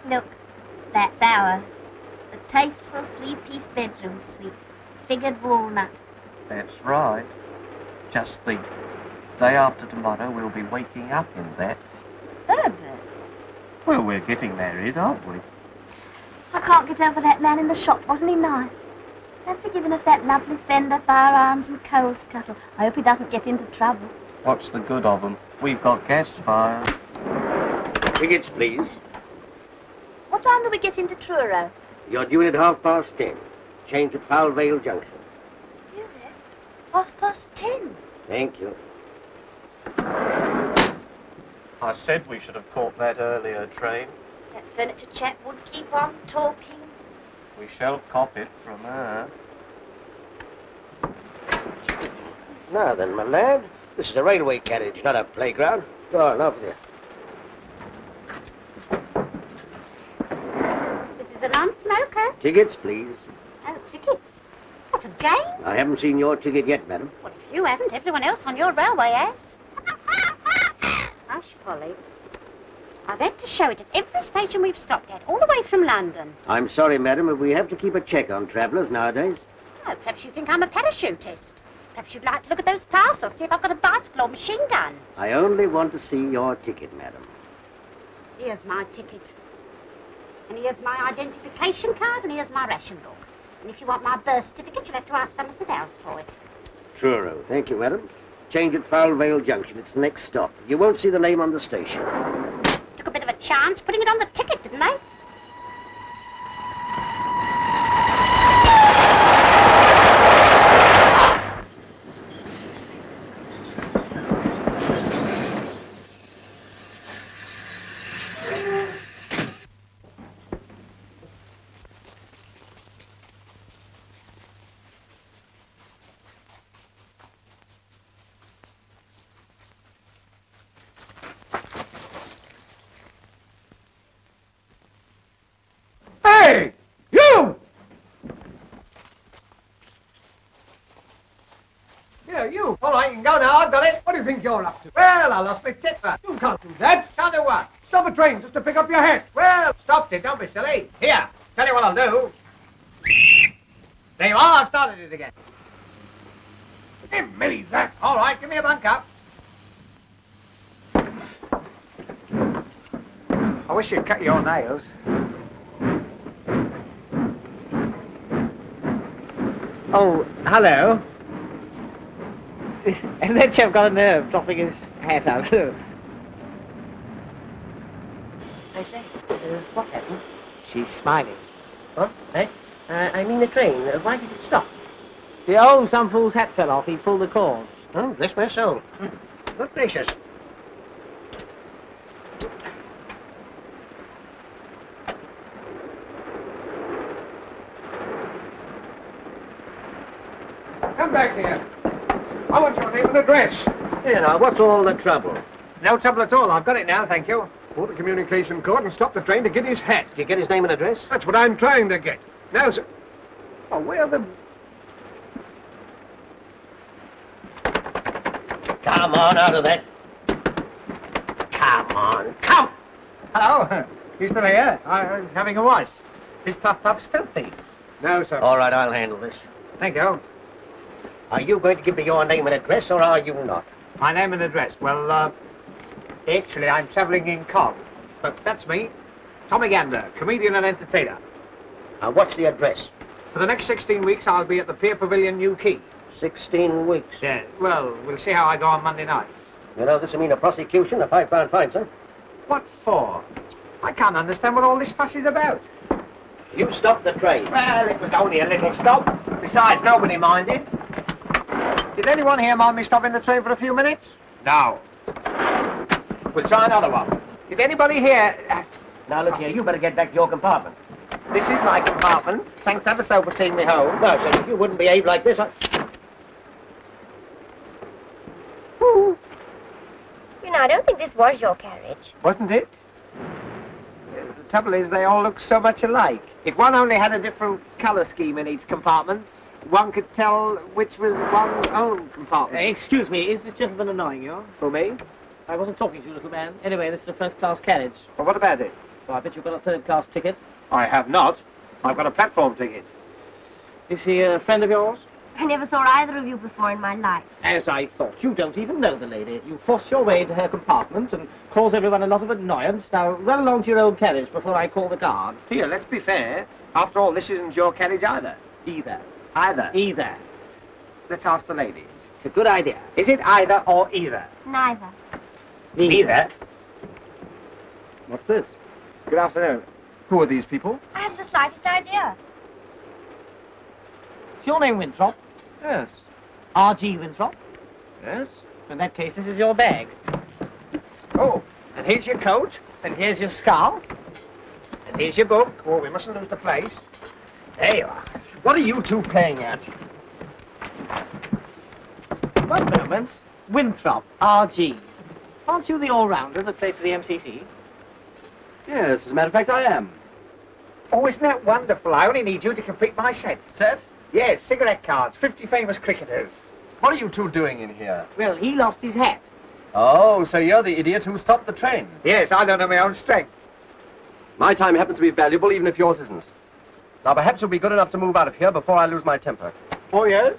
Look, that's ours. The tasteful three-piece bedroom suite. Figured walnut. That's right. Just think, day after tomorrow we'll be waking up in that. Herbert. Well, we're getting married, aren't we? I can't get over that man in the shop. Wasn't he nice? Fancy giving us that lovely fender, firearms and coal scuttle. I hope he doesn't get into trouble. What's the good of them? We've got gas fire. Tickets, please. What time do we get into Truro? You're due in at 10:30. Change at Foul Vale Junction. You there? 10:30. Thank you. I said we should have caught that earlier train. That furniture chap would keep on talking. We shall cop it from her. Now then, my lad, this is a railway carriage, not a playground. Go on, off with you. This is a non-smoker. Tickets, please. Oh, tickets. What a game. I haven't seen your ticket yet, madam. Well, if you haven't, everyone else on your railway has. Hush, Polly. I've had to show it at every station we've stopped at, all the way from London. I'm sorry, madam, but we have to keep a check on travellers nowadays. Oh, perhaps you think I'm a parachutist. Perhaps you'd like to look at those parcels, see if I've got a bicycle or machine gun. I only want to see your ticket, madam. Here's my ticket. And here's my identification card, and here's my ration book. And if you want my birth certificate, you'll have to ask Somerset House for it. Truro. Thank you, madam. Change at Foul Vale Junction. It's the next stop. You won't see the name on the station. Took a bit of a chance putting it on the ticket, didn't they? Hey! You! Yeah, you. All right, you can go now. I've got it. What do you think you're up to? Well, I lost my tipper. You can't do that. Can't do what? Stop a train just to pick up your hat. Well, stopped it. Don't be silly. Here, tell you what I'll do. There you are. I've started it again. Give me that. All right, give me a bunk up. I wish you'd cut your nails. Oh, hello. And that chap got a nerve dropping his hat out. I say, what happened? She's smiling. What? Eh? I mean the train. Why did it stop? Some fool's hat fell off. He pulled the cord. Oh, bless my soul. Good gracious. Come back here. I want your name and address. Here now, what's all the trouble? No trouble at all. I've got it now, thank you. Pull the communication cord and stop the train to get his hat. Did you get his name and address? That's what I'm trying to get. Now, sir. Oh, where the... Come on, out of that. Come on, come! Hello. You still here? I was having a wash. This puff's filthy. No, sir. All right, I'll handle this. Thank you. Are you going to give me your name and address, or are you not? My name and address. Well, actually, I'm travelling in Cog. But that's me. Tommy Gander, comedian and entertainer. Now, what's the address? For the next 16 weeks, I'll be at the Pier Pavilion, New Quay. 16 weeks. Yeah, well, we'll see how I go on Monday night. You know, this will mean a prosecution, a £5 fine, sir. What for? I can't understand what all this fuss is about. You stopped the train. Well, it was only a little stop. Besides, nobody minded. Did anyone here mind me stopping the train for a few minutes? No. We'll try another one. Did anybody here... Now, look here, you better get back to your compartment. This is my compartment. Thanks ever so for seeing me home. No, sir, if you wouldn't behave like this, You know, I don't think this was your carriage. Wasn't it? The trouble is, they all look so much alike. If one only had a different colour scheme in each compartment, one could tell which was one's own compartment. Excuse me, is this gentleman annoying you? For me? I wasn't talking to you, little man. Anyway, this is a first-class carriage. Well, what about it? So I bet you've got a third-class ticket. I have not. I've got a platform ticket. Is he a friend of yours? I never saw either of you before in my life. As I thought. You don't even know the lady. You force your way into her compartment and cause everyone a lot of annoyance. Now, run along to your own carriage before I call the guard. Here, let's be fair. After all, this isn't your carriage either. Either. Either. Let's ask the lady. It's a good idea. Is it either or either? Neither. Neither. What's this? Good afternoon. Who are these people? I haven't the slightest idea. Is your name Winthrop? Yes. R.G. Winthrop? Yes? In that case, this is your bag. Oh, and here's your coat. And here's your scarf. And here's your book. Oh, we mustn't lose the place. There you are. What are you two playing at? One moment. Winthrop, R.G. Aren't you the all-rounder that played for the MCC? Yes, as a matter of fact, I am. Oh, isn't that wonderful? I only need you to complete my set. Set? Yes, cigarette cards, 50 famous cricketers. What are you two doing in here? Well, he lost his hat. Oh, so you're the idiot who stopped the train. Yes, I don't know my own strength. My time happens to be valuable, even if yours isn't. Now, perhaps you'll be good enough to move out of here before I lose my temper. Oh, yes?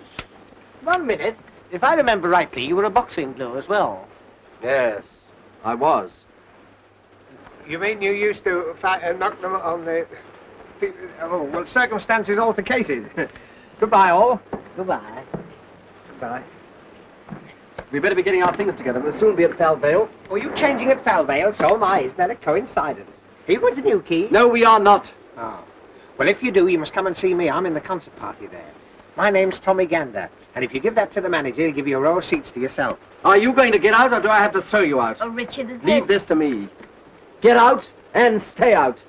1 minute. If I remember rightly, you were a boxing glue as well. Yes, I was. You mean you used to knock them on the... Oh, well, circumstances alter cases. Goodbye, all. Goodbye. Goodbye. We'd better be getting our things together. We'll soon be at Falvale. Oh, you changing at Falvale? So am I. Isn't that a coincidence? Are you going to Newquay? No, we are not. Oh. Well, if you do, you must come and see me. I'm in the concert party there. My name's Tommy Gander. And if you give that to the manager, he'll give you a row of seats to yourself. Are you going to get out, or do I have to throw you out? Oh, Richard, there's Leave this to me. Get out and stay out.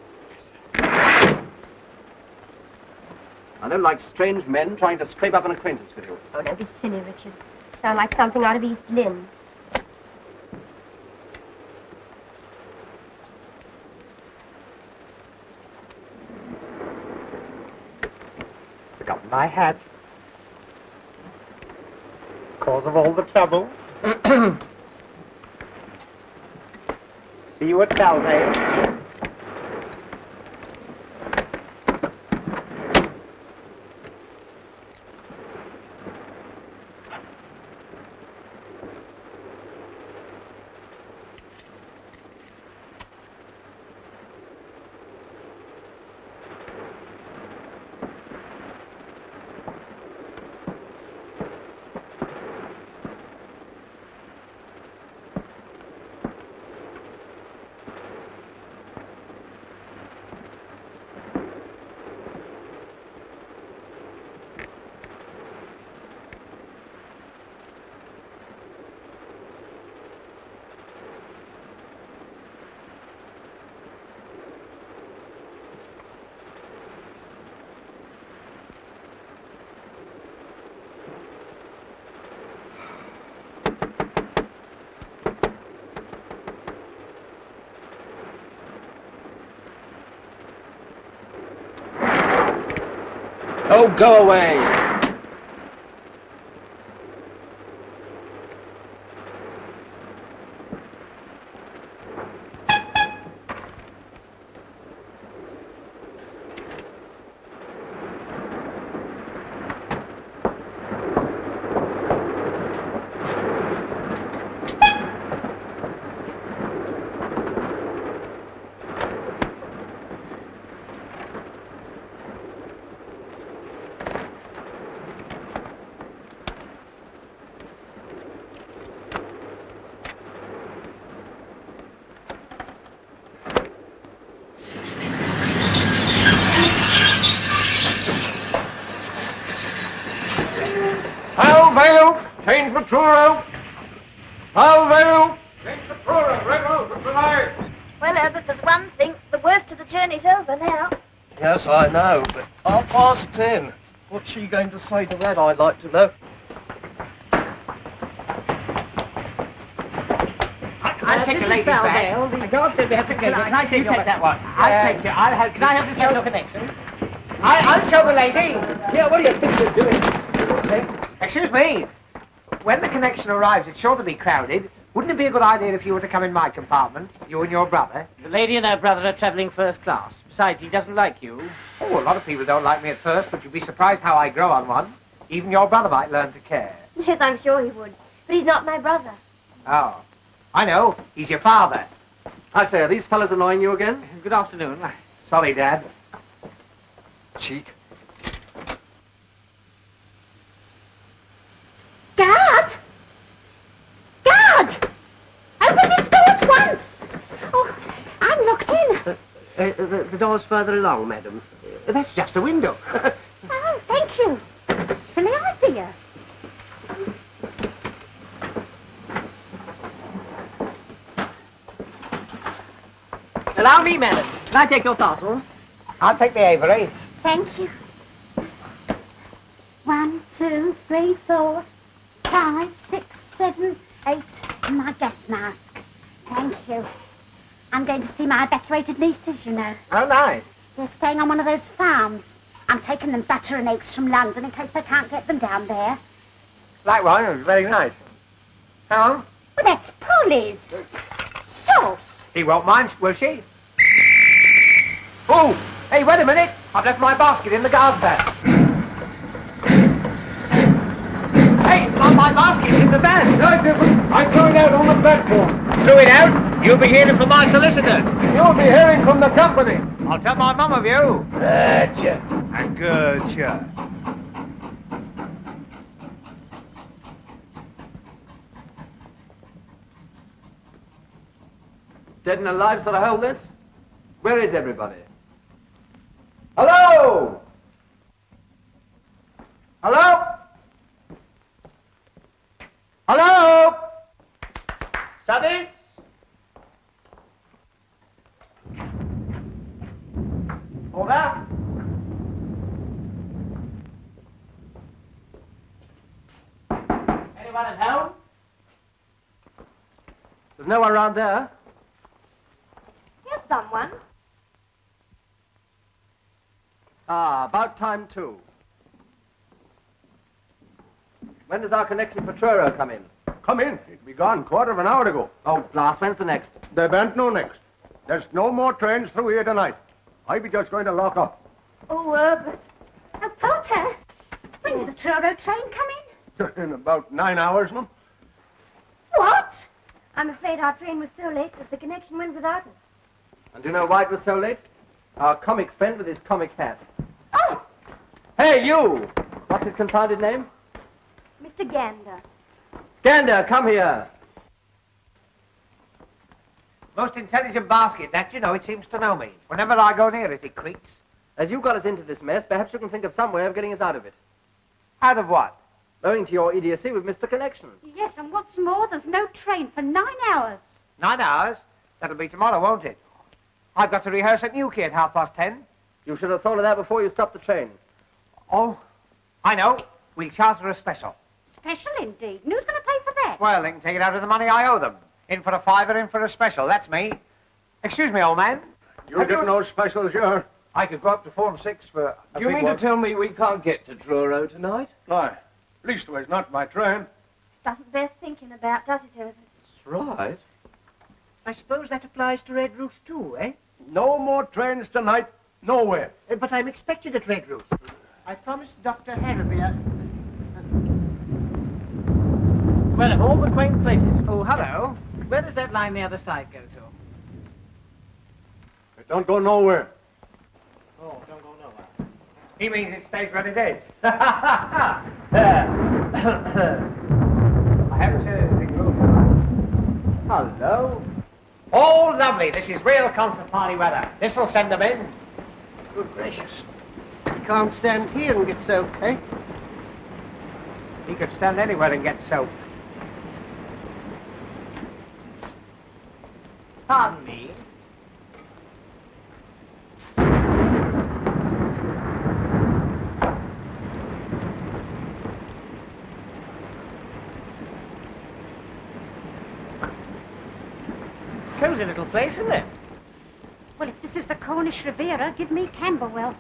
I don't like strange men trying to scrape up an acquaintance with you. Oh, don't be silly, Richard. Sound like something out of East Lynne. Forgotten my hat. Cause of all the trouble. See you at Falvale. Oh, go away! Falvale, change for Truro. Falvale, change for Truro. Red Rose for tonight. Well, Herbert, there's one thing. The worst of the journey's over now. Yes, I know, but 10:30. What's she going to say to that, I'd like to know? I'll take the ladies back. God said we have to change it. Can I take that one? I'll take it. I'll help you. Can I help you set your connection? I'll show the lady. Yeah, what do you think you're doing? Excuse me. When the connection arrives, it's sure to be crowded. Wouldn't it be a good idea if you were to come in my compartment, you and your brother? The lady and her brother are travelling first class. Besides, he doesn't like you. Oh, a lot of people don't like me at first, but you'd be surprised how I grow on one. Even your brother might learn to care. Yes, I'm sure he would. But he's not my brother. Oh, I know. He's your father. I say, are these fellas annoying you again? Good afternoon. Sorry, Dad. Cheek. Guard! Guard! Open this door at once! Oh, I'm locked in. The door's further along, madam. That's just a window. Oh, thank you. Silly idea. Allow me, madam. Can I take your parcels? I'll take the Avery. Thank you. 1, 2, 3, 4, 5, 6, 7, 8. My gas mask. Thank you. I'm going to see my evacuated nieces, you know. Oh, nice. They're staying on one of those farms. I'm taking them butter and eggs from London in case they can't get them down there. Like one, it was very nice. Hang on. Well, that's Polly's. Sauce. He won't mind, will she? Oh, hey, wait a minute. I've left my basket in the guard van. Hey, my basket's in the van. No, it isn't. I threw it out on the platform. Threw it out? You'll be hearing from my solicitor. You'll be hearing from the company. I'll tell my mum of you. Gotcha. And gotcha. Dead and alive sort of hold this? Where is everybody? Hello? Hello? Hello? Studies? Over. Anyone at home? There's no one around there. Here's someone. Ah, about time too. When does our connection for Truro come in? Come in. It be gone quarter of an hour ago. Oh, blast, when's the next? There ben't no next. There's no more trains through here tonight. I be just going to lock up. Oh, Herbert. Oh, Porter. When's the Truro train come in? In about 9 hours, ma'am. What? I'm afraid our train was so late that the connection went without us. And do you know why it was so late? Our comic friend with his comic hat. Oh, Hey, you! What's his confounded name? Mr. Gander. Gander, come here. Most intelligent basket, that, you know, it seems to know me. Whenever I go near it, it creaks. As you got us into this mess, perhaps you can think of some way of getting us out of it. Out of what? Owing to your idiocy, we've missed the connection. yes, and what's more, there's no train for 9 hours. 9 hours? That'll be tomorrow, won't it? I've got to rehearse at Newquay at 10:30. You should have thought of that before you stopped the train. Oh, I know. We'll charter a special. Special indeed. And who's going to pay for that? Well, they can take it out of the money I owe them. In for a fiver, in for a special. That's me. Excuse me, old man. You're getting those specials, you're. I could go up to Form 6 for a Do you big mean one. to tell me we can't get to Truro tonight? Aye. Leastways, not by train. Doesn't bear thinking about, does it, Herbert? That's right. I suppose that applies to Red Roof too, eh? No more trains tonight, nowhere. But I'm expected at Red Roof. I promised Dr. Harrowby. Well, of all the quaint places, Oh, hello. where does that line the other side go to? It don't go nowhere. Oh, don't go nowhere. He means it stays where it is. I haven't said anything rude. Hello. Oh, lovely. This is real concert party weather. This'll send them in. Good gracious. You can't stand here and get soaked, eh? He could stand anywhere and get soaked. Pardon me. Cozy little place, isn't it? Well, if this is the Cornish Riviera, give me Camberwell.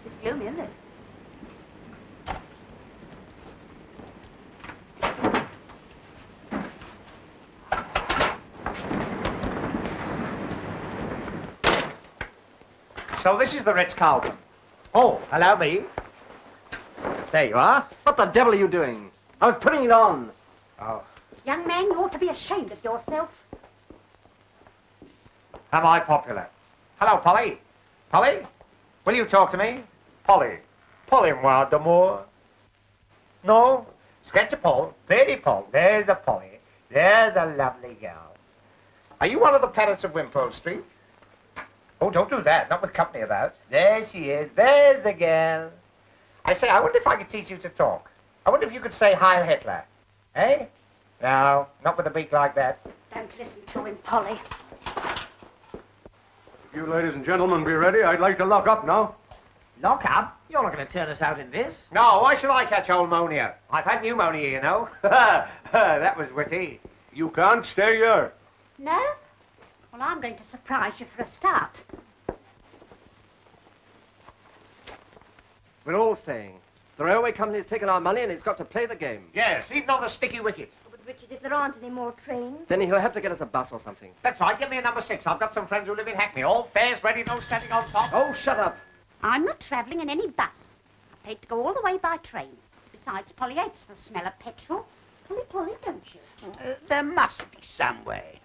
It's gloomy, isn't it? So this is the Ritz-Carlton. Oh, allow me. There you are. What the devil are you doing? I was putting it on. Oh. Young man, you ought to be ashamed of yourself. Am I popular? Hello, Polly. Polly? Will you talk to me? Polly. Polly-moi d'amour. No? Sketch a Paul. Lady Paul. There's a Polly. There's a lovely girl. Are you one of the parrots of Wimpole Street? Oh, don't do that. Not with company about. There she is. There's the girl. I say, I wonder if I could teach you to talk. I wonder if you could say Heil Hitler. Eh? No, not with a beak like that. Don't listen to him, Polly. If you ladies and gentlemen be ready, I'd like to lock up now. Lock up? You're not going to turn us out in this. No, why should I catch pneumonia? I've had pneumonia, you know. That was witty. You can't stay here. No? Well, I'm going to surprise you for a start. We're all staying. The railway company has taken our money and it's got to play the game. Yes, even on the sticky wicket. But Richard, if there aren't any more trains... Then he'll have to get us a bus or something. That's right, get me a number 6. I've got some friends who live in Hackney. All fares ready, no standing on top. Oh, shut up. I'm not travelling in any bus. I paid to go all the way by train. Besides, Polly hates the smell of petrol. Polly, don't you? There must be some way.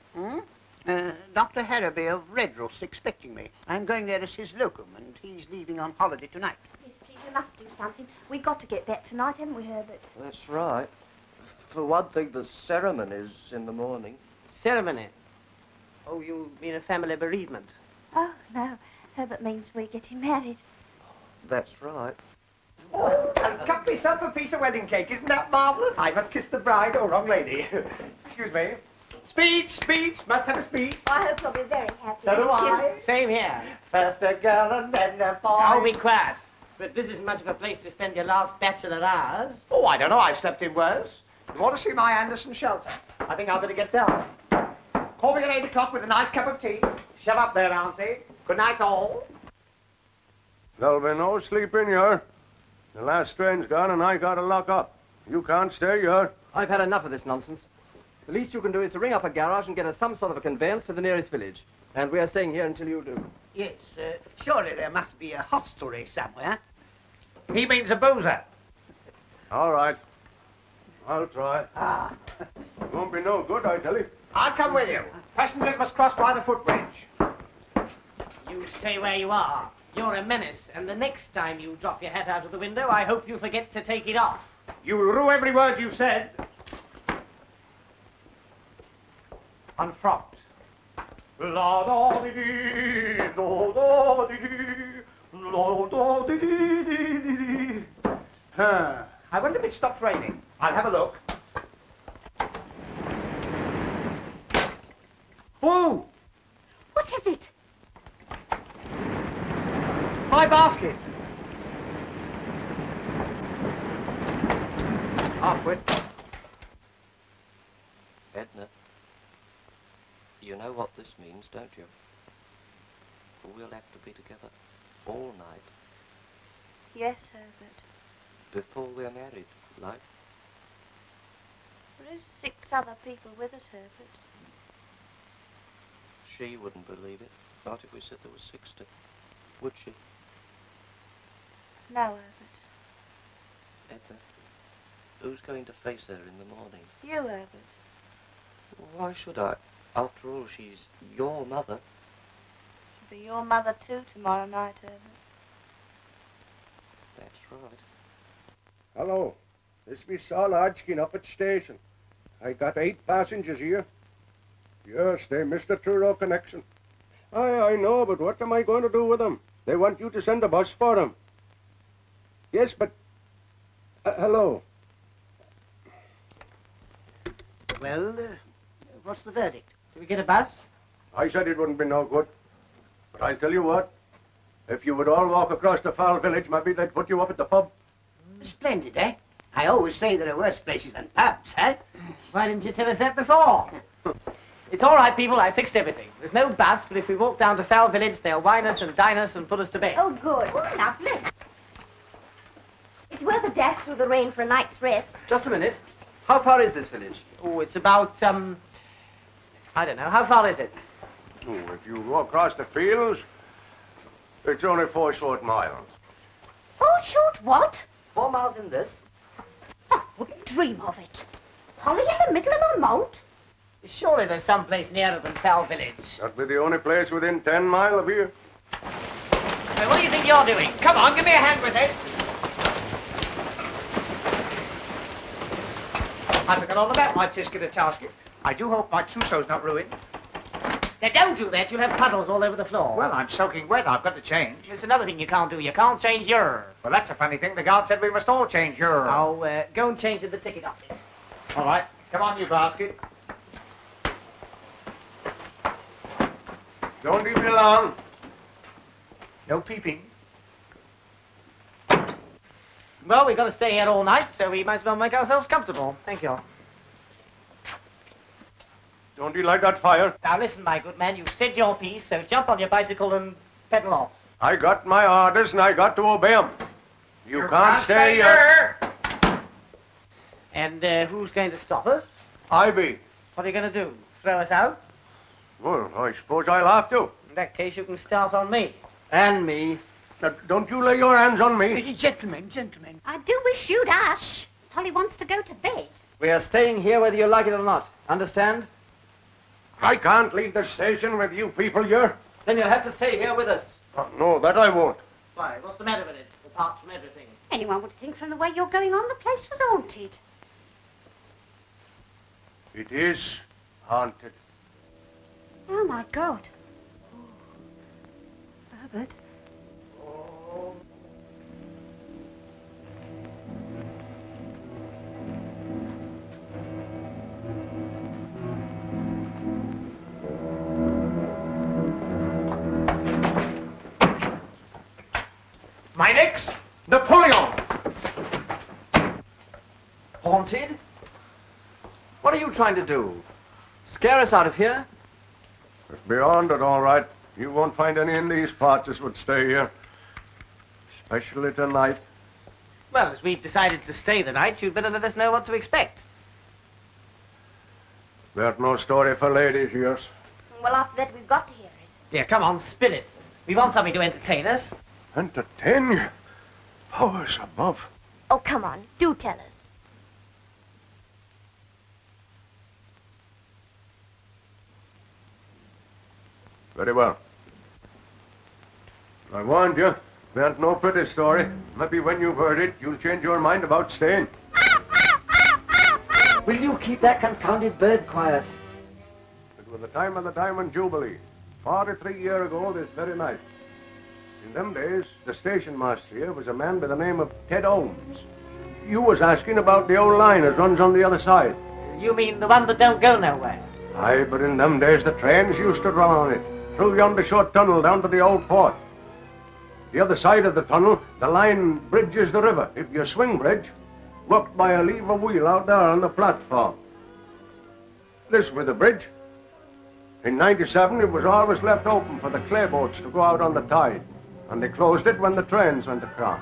Dr. Harraby of Redruth's expecting me. I'm going there as his locum, and he's leaving on holiday tonight. Yes, please, we must do something. We've got to get back tonight, haven't we, Herbert? That's right. For one thing, the ceremony's in the morning. Ceremony? Oh, you mean a family bereavement? Oh, no. Herbert means we're getting married. That's right. Oh, and cut myself a piece of wedding cake. Isn't that marvellous? I must kiss the bride. Oh, wrong lady. Excuse me. Speech. Must have a speech. I hope you'll be very happy. So do I. Same here. First a girl and then a boy. Oh, be quiet. But this isn't much of a place to spend your last bachelor hours. Oh, I don't know. I've slept in worse. You want to see my Anderson shelter? I think I'll better get down. Call me at 8 o'clock with a nice cup of tea. Shove up there, Auntie. Good night, all. There'll be no sleep in here. The last train's gone and I gotta lock up. You can't stay here. I've had enough of this nonsense. The least you can do is to ring up a garage and get us some sort of a conveyance to the nearest village. And we are staying here until you do. Yes, surely there must be a hostelry somewhere. He means a boozer. All right. I'll try. It won't be no good, I tell you. I'll come with you. Passengers must cross by the footbridge. You stay where you are. You're a menace, and the next time you drop your hat out of the window, I hope you forget to take it off. You'll rue every word you've said. Unfrocked. La da dee dee, do da dee dee, la da dee dee dee dee. I wonder if it stopped raining. I'll have a look. Oh! What is it? My basket. Halfwit. Edna, you know what this means, don't you? We'll have to be together all night Yes, Herbert. before we're married, like. There is 6 other people with us, Herbert. She wouldn't believe it, not if we said there was 60. Would she? No, Herbert. Edna, who's going to face her in the morning? You, Herbert. Why should I? After all, she's your mother. She'll be your mother, too, tomorrow night, Herbert. That's right. Hello. This is Saul Hodgkin up at station. I got 8 passengers here. Yes, they missed the Truro connection. I know, but what am I going to do with them? They want you to send a bus for them. Yes, but... hello. Well, what's the verdict? Do we get a bus? I said it wouldn't be no good. But I'll tell you what. If you would all walk across the foul village, maybe they'd put you up at the pub. Splendid, eh? I always say there are worse places than pubs, eh? Why didn't you tell us that before? It's all right, people. I fixed everything. There's no bus, but if we walk down to Foul Village, they'll wine us and dine us and put us to bed. Oh, good. Lovely. It's worth a dash through the rain for a night's rest. Just a minute. How far is this village? Oh, it's about, I don't know. How far is it? Oh, if you go across the fields, It's only 4 short miles. 4 short what? 4 miles in this. I wouldn't dream of it. Polly in the middle of a moat? Surely there's some place nearer than Fell Village. That'll be the only place within 10 miles of here. Hey, what do you think you're doing? Come on, give me a hand with this. I forgot all about my tisket and tasket. I do hope my trousseau's not ruined. Now, don't do that. You'll have puddles all over the floor. Well, I'm soaking wet. I've got to change. There's another thing you can't do. You can't change your... Well, that's a funny thing. The guard said we must all change your... Oh, go and change at the ticket office. All right. Come on, you basket. Don't leave me alone. No peeping. Well, we've got to stay here all night, so we might as well make ourselves comfortable. Thank you. Don't you like that fire? Now, listen, my good man. You've said your piece, so jump on your bicycle and pedal off. I got my orders and I got to obey 'em. You can't stay here. And who's going to stop us? I be. What are you going to do? Throw us out? Well, I suppose I'll have to. In that case, you can start on me. And me. Now, don't you lay your hands on me. Gentlemen, gentlemen. I do wish you'd hush. Polly wants to go to bed. We are staying here whether you like it or not. Understand? I can't leave the station with you people here. Then you'll have to stay here with us. No, that I won't. Why, what's the matter with it? Apart from everything. Anyone would think from the way you're going on, the place was haunted. It is haunted. Oh, my God. Herbert. My next, Napoleon. Haunted? What are you trying to do? Scare us out of here? It's beyond it, all right. You won't find any in these parts that would stay here. Especially tonight. Well, as we've decided to stay the night, you'd better let us know what to expect. There's no story for ladies, yours. Well, after that, we've got to hear it. Yeah, come on, spin it. We want something to entertain us. Entertain you? Powers above. Oh, come on. Do tell us. Very well. I warned you. It ain't no pretty story. Maybe when you've heard it, you'll change your mind about staying. Will you keep that confounded bird quiet? It was the time of the Diamond Jubilee. 43 years ago this very night. In them days, the station master here was a man by the name of Ted Holmes. You was asking about the old line that runs on the other side. You mean the one that don't go nowhere? Aye, but in them days the trains used to run on it, through yonder short tunnel down to the old port. The other side of the tunnel, the line bridges the river. If you swing bridge, worked by a lever wheel out there on the platform. This was the bridge. In '97, it was always left open for the clay boats to go out on the tide, and they closed it when the trains went across.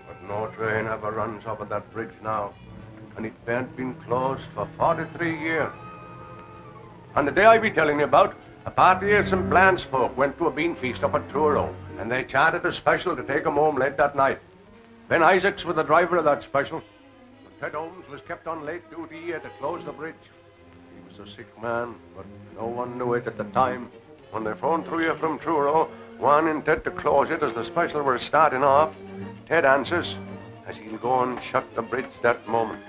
But no train ever runs over that bridge now, and it ain't been closed for 43 years. On the day I be telling you about, a party of St. Blanche folk went to a bean feast up at Truro, and they chartered a special to take 'em home late that night. Ben Isaacs was the driver of that special. But Ted Holmes was kept on late duty here to close the bridge. He was a sick man, but no one knew it at the time. When they phoned through here from Truro, wanting Ted to close it as the special were starting off, Ted answers as he'll go and shut the bridge that moment.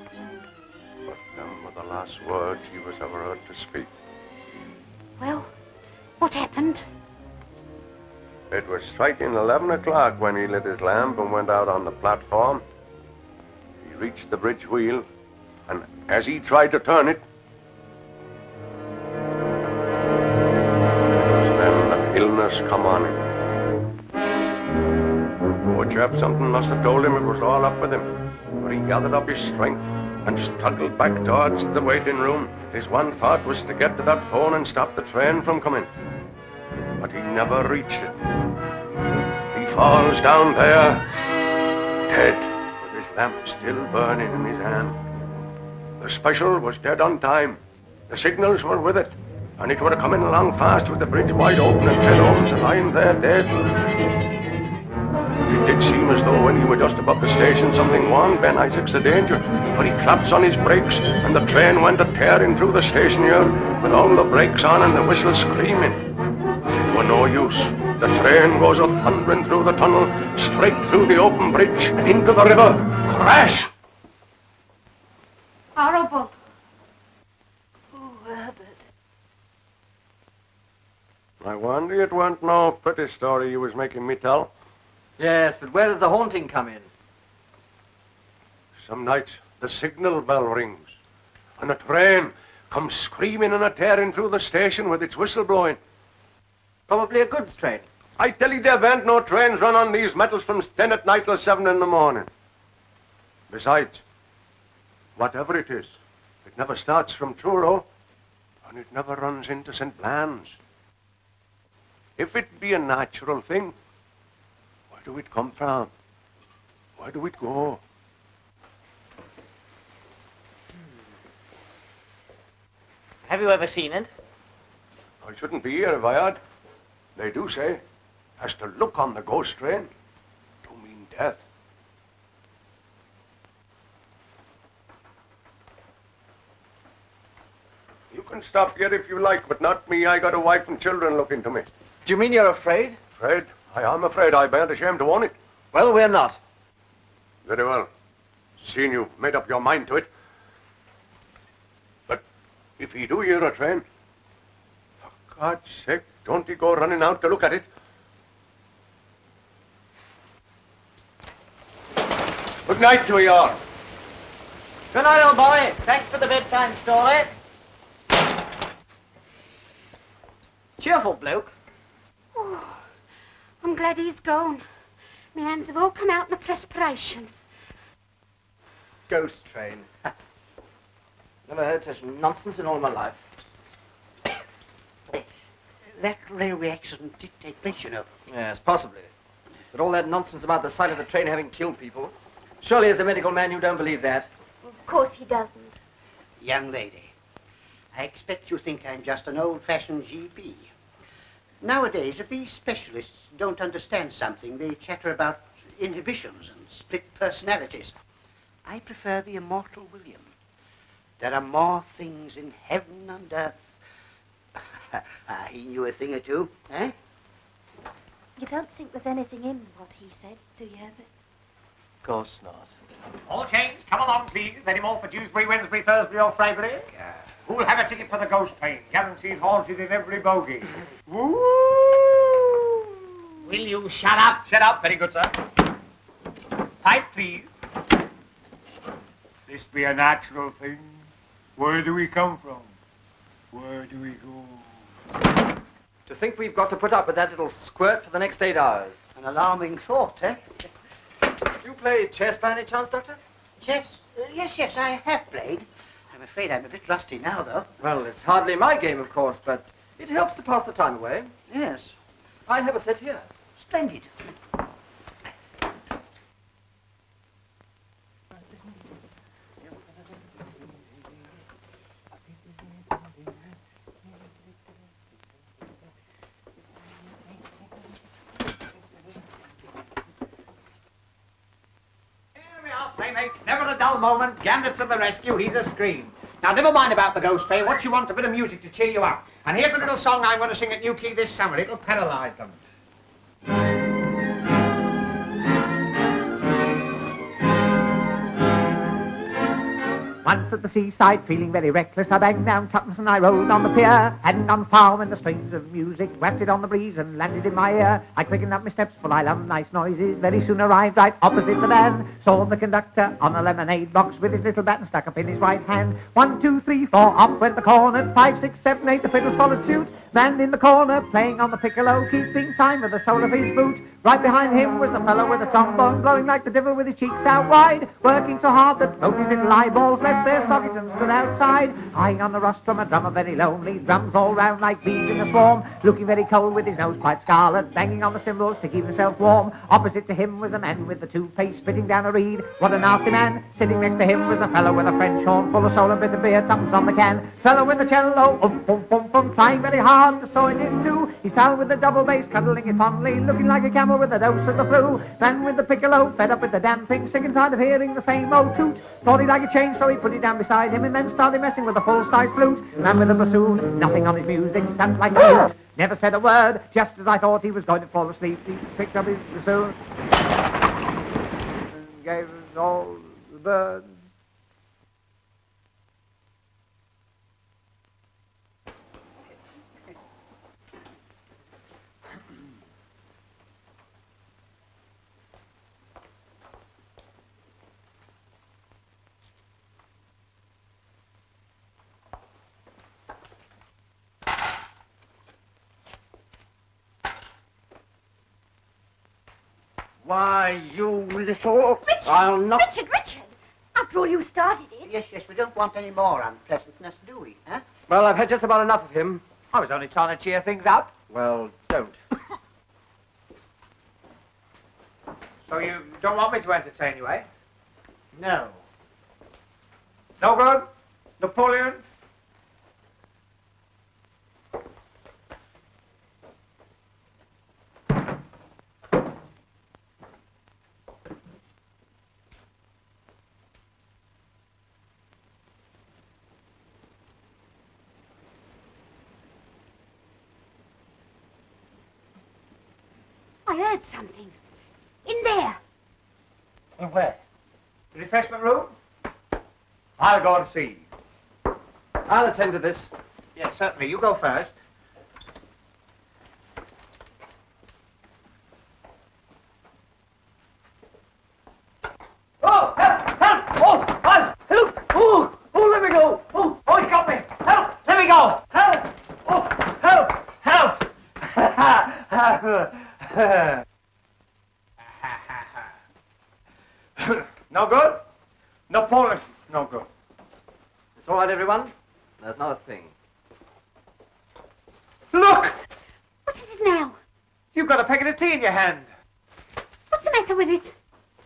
But them were the last words he was ever heard to speak. Well, what happened? It was striking 11 o'clock when he lit his lamp and went out on the platform. He reached the bridge wheel, and as he tried to turn it, then the illness come on him. Poor chap, something must have told him it was all up with him. But he gathered up his strength and struggled back towards the waiting room. His one thought was to get to that phone and stop the train from coming. But he never reached it. He falls down there, dead, with his lamp still burning in his hand. The special was dead on time. The signals were with it, and it would have come in along fast with the bridge wide open and Ted Holmes lying there dead. It did seem as though when he were just above the station, something warned Ben Isaac's the danger. But he claps on his brakes, and the train went a-tearing through the station yard, with all the brakes on and the whistle screaming. It were no use. The train goes a-thundering through the tunnel, straight through the open bridge, and into the river. Crash! Horrible. Oh, Herbert. I wonder it weren't no pretty story you was making me tell. Yes, but where does the haunting come in? Some nights the signal bell rings, and a train comes screaming and a-tearing through the station with its whistle blowing. Probably a goods train. I tell you, there ain't no trains run on these metals from 10 at night till 7 in the morning. Besides, whatever it is, it never starts from Truro, and it never runs into St. Blan's. If it be a natural thing, where do it come from? Where do it go? Have you ever seen it? I shouldn't be here if I had. They do say, as to look on the ghost train, do mean death. You can stop here if you like, but not me. I got a wife and children looking to me. Do you mean you're afraid? Afraid? I am afraid. I bearn't ashamed to own it. Well, we're not. Very well. Seeing you've made up your mind to it. But if he do hear a train, for God's sake, don't he go running out to look at it? Good night to you all. Good night, old boy. Thanks for the bedtime story. Cheerful bloke. Oh, I'm glad he's gone. My hands have all come out in a perspiration. Ghost train. Never heard such nonsense in all my life. That railway accident did take place, you know. Yes, possibly. But all that nonsense about the sight of the train having killed people. Surely as a medical man you don't believe that. Of course he doesn't. Young lady, I expect you think I'm just an old-fashioned GP. Nowadays, if these specialists don't understand something, they chatter about inhibitions and split personalities. I prefer the immortal William. There are more things in heaven and earth. He knew a thing or two, eh? You don't think there's anything in what he said, do you, Herbert? Of course not. All change, come along, please. Any more for Dewsbury, Wednesbury, Thursbury, or Freybury? Who'll have a ticket for the ghost train? Guaranteed haunted in every bogie. Woo! Will you shut up? Shut up. Very good, sir. Pipe, please. This be a natural thing. Where do we come from? Where do we go? To think we've got to put up with that little squirt for the next 8 hours. An alarming thought, eh? Do you play chess by any chance, Doctor? Chess? Yes, I have played. I'm afraid I'm a bit rusty now, though. Well, it's hardly my game, of course, but it helps to pass the time away. Yes. I have a set here. Splendid. Playmates, never a dull moment. Gander to the rescue, he's a scream. Now, never mind about the ghost train. What you want's a bit of music to cheer you up. And here's a little song I'm going to sing at New Quay this summer. It'll paralyze them. Once at the seaside, feeling very reckless, I banged down tuppence and I rode on the pier. Hadn't gone far when the strains of music wafted on the breeze and landed in my ear. I quickened up my steps, for I love nice noises. Very soon arrived right opposite the van. Saw the conductor on a lemonade box with his little baton stuck up in his right hand. 1, 2, 3, 4, up went the cornet. 5, 6, 7, 8, the fiddles followed suit. Man in the corner, playing on the piccolo, keeping time with the sole of his boot. Right behind him was the fellow with the trombone, blowing like the devil with his cheeks out wide, working so hard that both his little eyeballs left left their sockets and stood outside. Eyeing on the rostrum, a drummer very lonely, drums all round like bees in a swarm, looking very cold with his nose quite scarlet, banging on the cymbals to keep himself warm. Opposite to him was a man with the toothpaste spitting down a reed. What a nasty man! Sitting next to him was a fellow with a French horn, full of soul and bit of beer, tuppence on the can. Fellow with the cello, trying very hard to sew it in two. His pal with the double bass, cuddling it fondly, looking like a camel with a dose of the flu. Man with the piccolo, fed up with the damn thing, sick and tired of hearing the same old toot. Thought he'd like a change, so he put it down beside him and then started messing with a full-size flute. Man with the bassoon, nothing on his music, sat like a mute. Never said a word, just as I thought he was going to fall asleep. He picked up his bassoon and gave us all the birds. Why, you little... Richard! I'll not... Richard! After all, you started it. Yes, we don't want any more unpleasantness, do we, huh? Well, I've had just about enough of him. I was only trying to cheer things up. Well, don't. So you don't want me to entertain you, eh? No. No good? Napoleon? I heard something. In there. And where? The refreshment room? I'll go and see. I'll attend to this. Yes, certainly. You go first. Oh, help! Help! Oh, let me go! Oh, he got me! Help! Let me go! Help! Oh, help! No good? Napoleon, no good. It's all right, everyone. There's not a thing. Look! What is it now? You've got a packet of tea in your hand. What's the matter with it?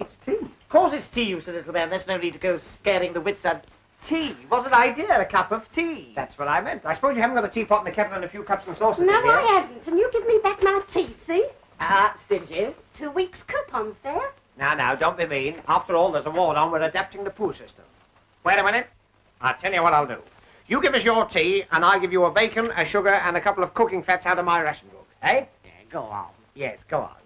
It's tea. Of course it's tea, you silly little man. There's no need to go scaring the wits out. Tea. What an idea, a cup of tea. That's what I meant. I suppose you haven't got a teapot and a kettle and a few cups and saucers No, in here. I haven't. And you give me back my tea, see? Stingy. It's 2 weeks' coupons there. Now, don't be mean. After all, there's a war on. We're adapting the poo system. Wait a minute. I'll tell you what I'll do. You give us your tea, and I'll give you a bacon, a sugar, and a couple of cooking fats out of my ration book. Eh? Yeah, go on. Yes, go on.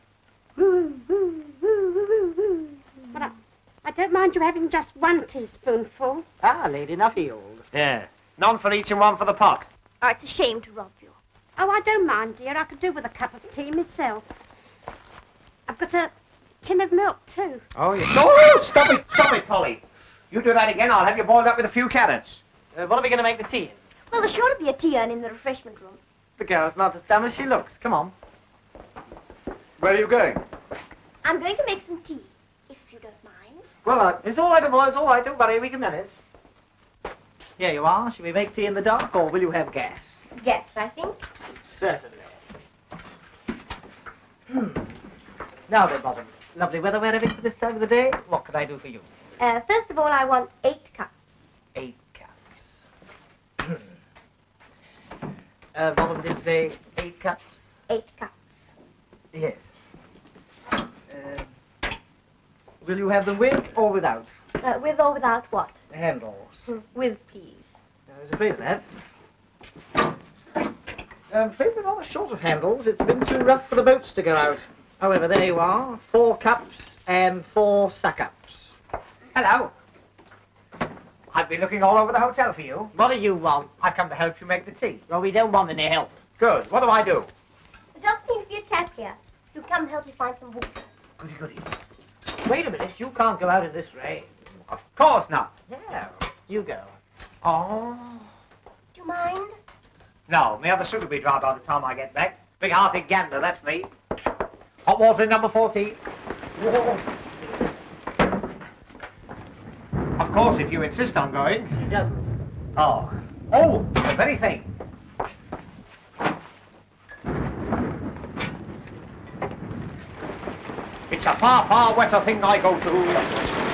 But I don't mind you having just 1 teaspoonful. Lady Nuffield. Yeah. None for each and one for the pot. Oh, it's a shame to rob you. Oh, I don't mind, dear. I could do with a cup of tea myself. I've got a tin of milk, too. Oh, yeah. No, stop it, Polly. You do that again, I'll have you boiled up with a few carrots. What are we going to make the tea in? Well, there's sure to be a tea urn in the refreshment room. The girl's not as dumb as she looks. Come on. Where are you going? I'm going to make some tea, if you don't mind. Well, It's all right, boy. It's all right. Don't worry. We can manage. Here you are. Shall we make tea in the dark, or will you have gas? Yes, I think. Certainly. Now then, Bottom. Lovely weather we're having for this time of the day. What can I do for you? First of all, I want 8 cups. 8 cups. Bottom did say 8 cups? 8 cups. Yes. Will you have them with or without? With or without what? Handles. With, please. I was afraid of that. I'm afraid we're rather short of handles. It's been too rough for the boats to go out. However, there you are. 4 cups and 4 suck-ups. Hello. I've been looking all over the hotel for you. What do you want? I've come to help you make the tea. Well, we don't want any help. Good. What do I do? There doesn't seem to be a tap here. So come help me find some water. Goody. Wait a minute. You can't go out in this rain. Of course not. Yeah. You go. Oh. Do you mind? No, my other suit will be dry by the time I get back. Big-hearted gander, that's me. Hot water in number 14. Of course, if you insist on going. She doesn't. Oh. Oh, the very thing. It's a far, far wetter thing I go to.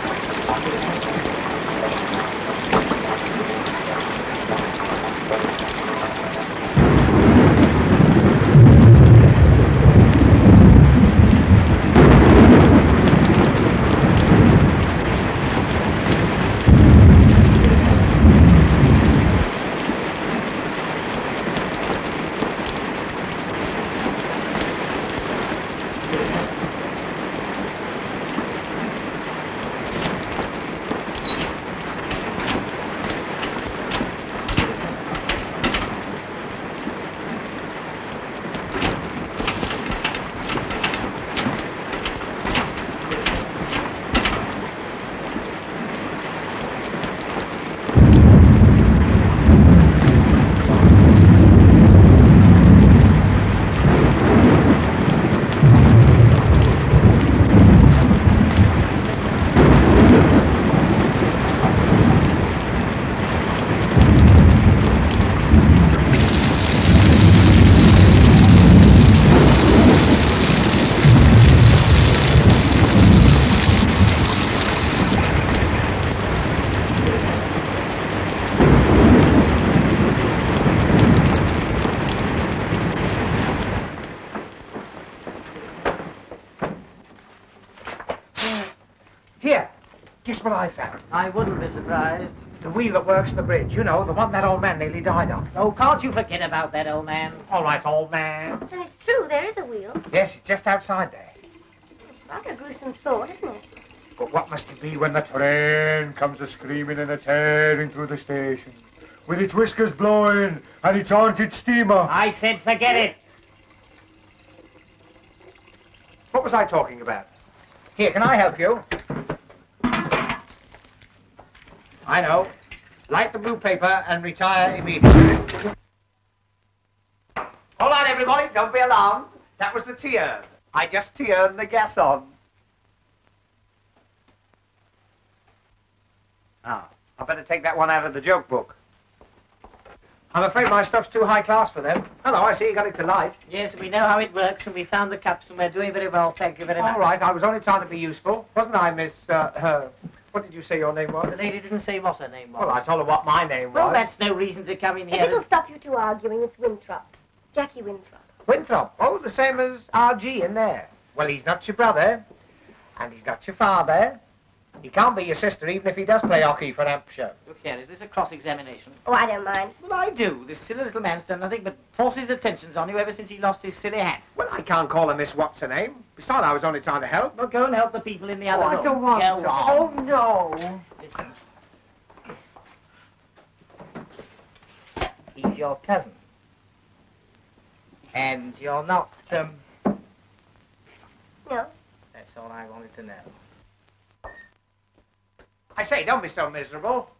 Here, guess what I found? I wouldn't be surprised. The wheel that works the bridge, you know, the one that old man nearly died on. Oh, can't you forget about that, old man? All right, old man. And it's true, there is a wheel. Yes, it's just outside there. It's rather a gruesome thought, isn't it? But what must it be when the train comes a-screaming and a-tearing through the station, with its whiskers blowing and its haunted steamer? I said forget it. What was I talking about? Here, can I help you? I know. Light the blue paper and retire immediately. Hold on, everybody. Don't be alarmed. That was the tea-urn. I just tea-urned the gas on. Ah, I better take that one out of the joke book. I'm afraid my stuff's too high class for them. Hello, I see you got it to light. Yes, we know how it works, and we found the cups, and we're doing very well. Thank you very much. All right, I was only trying to be useful. Wasn't I, Miss, what did you say your name was? The lady didn't say what her name was. Well, I told her what my name was. Well, that's no reason to come in If here. it'll stop you two arguing, it's Winthrop. Jackie Winthrop. Winthrop. Oh, the same as R.G. in there. Well, he's not your brother, and he's not your father. He can't be your sister, even if he does play hockey for Hampshire. Look here, is this a cross-examination? Oh, I don't mind. Well, I do. This silly little man's done nothing but force his attentions on you ever since he lost his silly hat. Well, I can't call her Miss What's-her-name. Besides, I was only trying to help. Well, go and help the people in the other room. I don't want Go to. on. Oh, no. Listen. He's your cousin. And you're not, No. That's all I wanted to know. I say, don't be so miserable.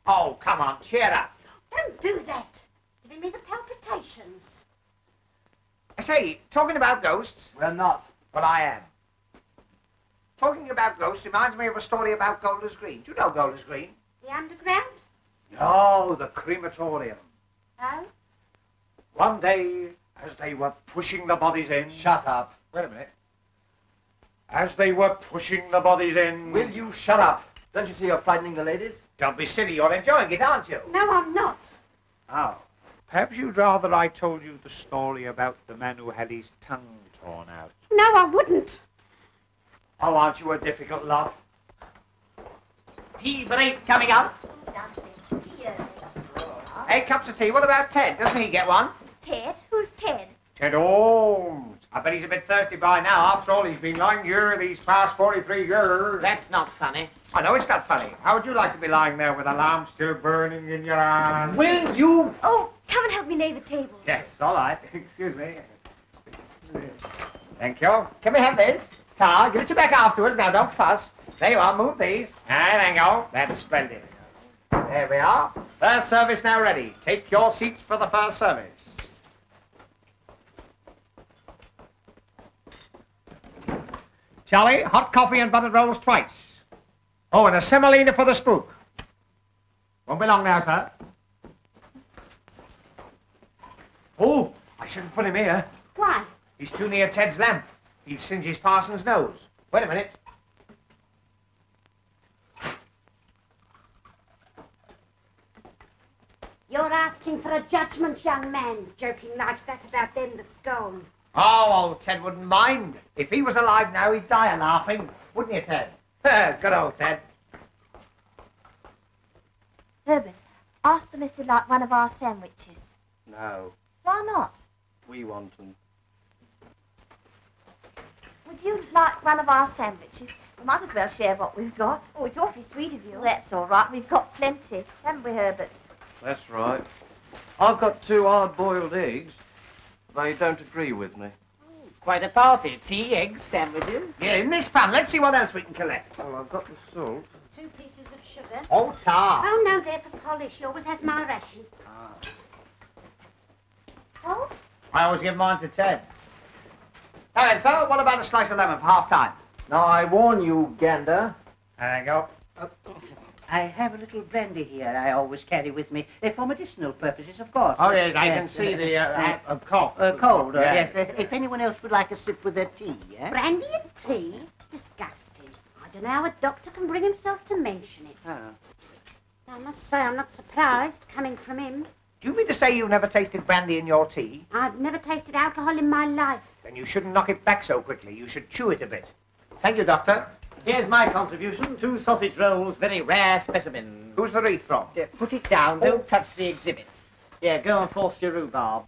Oh, come on, cheer up. Don't do that. Giving me the palpitations. I say, talking about ghosts... Well, not. Well, I am. Talking about ghosts reminds me of a story about Golders Green. Do you know Golders Green? The underground? No, the crematorium. Oh? One day, as they were pushing the bodies in... Shut up. Wait a minute. As they were pushing the bodies in... Will you shut up? Don't you see you're frightening the ladies? Don't be silly, you're enjoying it, aren't you? No, I'm not. Oh. Perhaps you'd rather I told you the story about the man who had his tongue torn out. No, I wouldn't. Oh, aren't you a difficult lot? Tea break coming up. 8 cups of tea. What about Ted? Doesn't he get one? Ted? Who's Ted? Ted Holmes. I bet he's a bit thirsty by now. After all, he's been lying here these past 43 years. That's not funny. I know it's not funny. How would you like to be lying there with a lamp still burning in your hand? Will you? Oh, come and help me lay the table. Yes, all right. Excuse me. Thank you. Can we have this? Tar, give it you back afterwards. Now, don't fuss. There you are. Move these. There you go. That's splendid. There we are. First service now ready. Take your seats for the first service. Charlie, hot coffee and buttered rolls twice. Oh, and a semolina for the spook. Won't be long now, sir. Oh, I shouldn't put him here. Why? He's too near Ted's lamp. He'd singe his parson's nose. Wait a minute. You're asking for a judgment, young man, joking like that about them that's gone. Oh, old Ted wouldn't mind. If he was alive now, he'd die of laughing. Wouldn't you, Ted? Good old Ted. Herbert, ask them if they'd like one of our sandwiches. No, Why not? we want them. Would you like one of our sandwiches? We might as well share what we've got. Oh, it's awfully sweet of you. Well, that's all right. We've got plenty, haven't we, Herbert? That's right. I've got 2 hard-boiled eggs. They don't agree with me. Quite a party. Tea, eggs, sandwiches. Yeah, in this pan. Let's see what else we can collect. Well, I've got the salt. 2 pieces of sugar. Oh, tar. Oh, no, they're for polish. She always has my ration. Oh? I always give mine to Ted. Now then, sir, what about a slice of lemon for half-time? Now, I warn you, Gander. There you go. I have a little brandy here I always carry with me, for medicinal purposes, of course. Oh, yes, I can see the cough. Cold, Yes. yes. If anyone else would like a sip with their tea, eh? Brandy and tea? Disgusting. I don't know how a doctor can bring himself to mention it. Oh. I must say I'm not surprised, coming from him. Do you mean to say you've never tasted brandy in your tea? I've never tasted alcohol in my life. Then you shouldn't knock it back so quickly. You should chew it a bit. Thank you, Doctor. Here's my contribution. 2 sausage rolls, very rare specimen. Who's the wreath from? Put it down. Don't touch the exhibits. Yeah, go and force your rhubarb.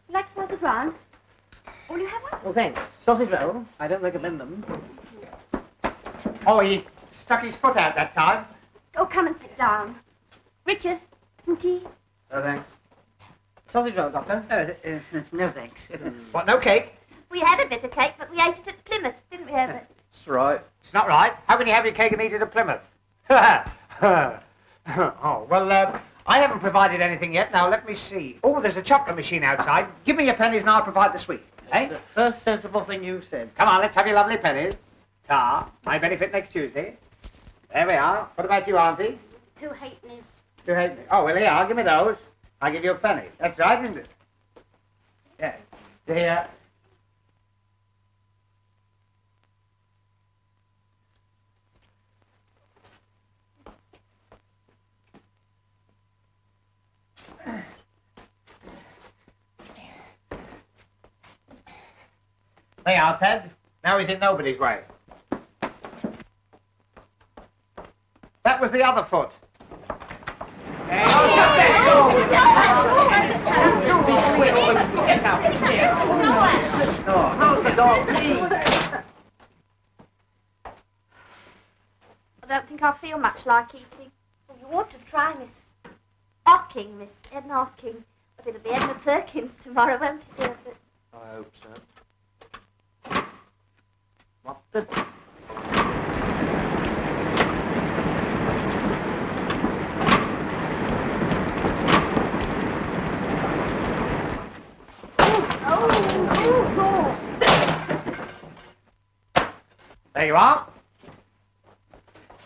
Like to pass it round? Will you have one? Well, thanks. Sausage roll. I don't recommend them. Oh, he stuck his foot out that time. Oh, come and sit down. Richard, some tea? No, thanks. Sausage roll, Doctor. No, thanks. What, no cake? We had a bit of cake, but we ate it at Plymouth, didn't we, Herbert? That's right. It's not right. How can you have your cake and eat it at Plymouth? Oh, well, I haven't provided anything yet. Now, let me see. Oh, there's a chocolate machine outside. Give me your pennies and I'll provide the sweet. Eh? The first sensible thing you've said. Come on, let's have your lovely pennies. Tar, my benefit next Tuesday. There we are. What about you, Auntie? 2 halfpennies. 2 halfpennies. Oh, well, here, I'll give me those. I'll give you a penny. That's right, isn't it? Yeah. There. There you are, Ted. Now he's in nobody's way. That was the other foot. Close the door, please. I don't think I feel much like eating. Well, you ought to try Miss Edna Hocking. But it'll be Edna Perkins tomorrow, won't it, Herbert? I hope so. What the... There you are.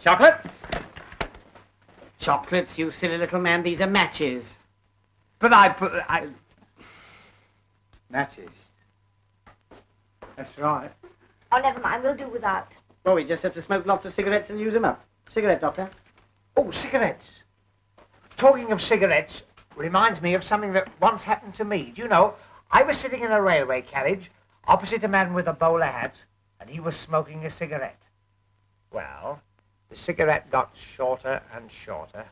Chocolate? Chocolates, you silly little man. These are matches. But matches. That's right. Oh, never mind. We'll do without. Well, we just have to smoke lots of cigarettes and use them up. Cigarette, Doctor. Oh, cigarettes. Talking of cigarettes reminds me of something that once happened to me. Do you know, I was sitting in a railway carriage opposite a man with a bowler hat, and he was smoking a cigarette. Well, the cigarette got shorter and shorter,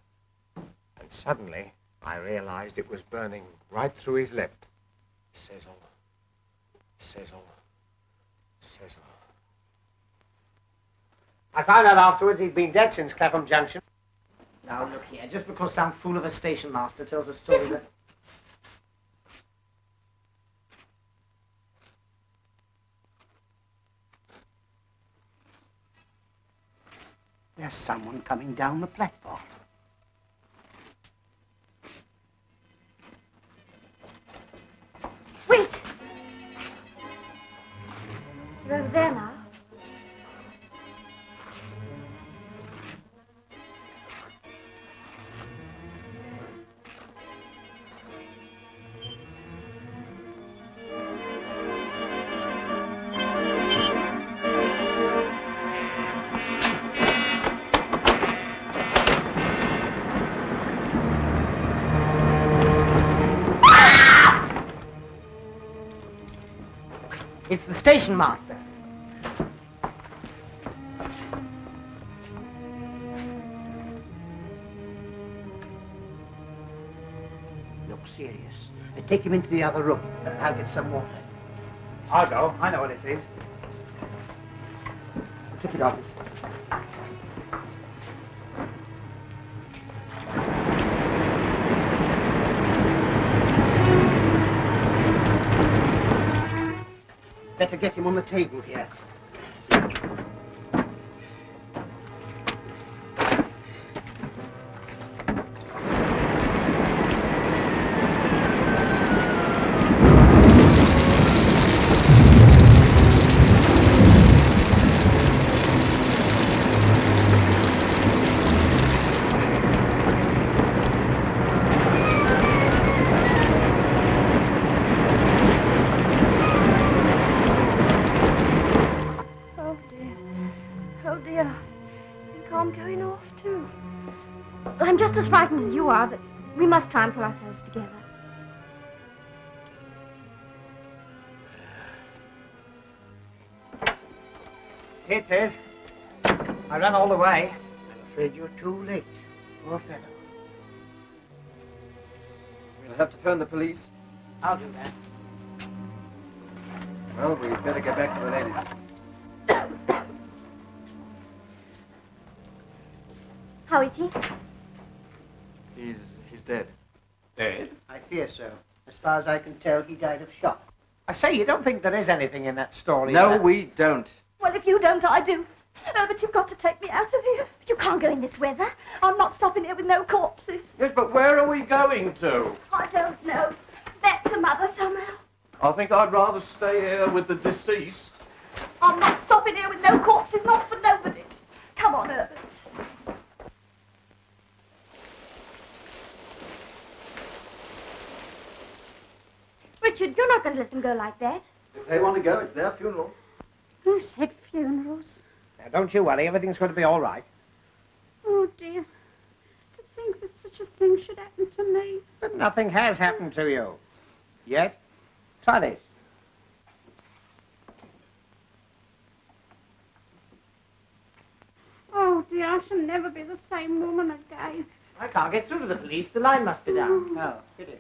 and suddenly I realized it was burning right through his lip. Sizzle, sizzle, sizzle. I found out afterwards he'd been dead since Clapham Junction. Now, look here. Just because some fool of a station master tells a story that... There's someone coming down the platform. Wait! You're over there now. the station master. Look serious. Take him into the other room. I'll get some water. I'll go. I know what it is. Ticket office. Better get him on the table here. I'm just as frightened as you are, but we must try and pull ourselves together. Here it is. I ran all the way. I'm afraid you're too late. Poor fellow. We'll have to phone the police. I'll do that. Well, we'd better get back to the ladies. How is he? He's dead. Dead? I fear so. As far as I can tell, he died of shock. I say, you don't think there is anything in that story? No, we don't. Well, if you don't, I do. But you've got to take me out of here. But you can't go in this weather. I'm not stopping here with no corpses. Yes, but where are we going to? I don't know. Back to Mother somehow. I think I'd rather stay here with the deceased. I'm not stopping here with no corpses, not for nobody. Come on, Herbert. Richard, you're not going to let them go like that. If they want to go, it's their funeral. Who said funerals? Now, don't you worry. Everything's going to be all right. Oh, dear. To think that such a thing should happen to me. But nothing has happened to you. Yet. Try this. Oh, dear, I shall never be the same woman again. I can't get through to the police. The line must be down. Oh, pity.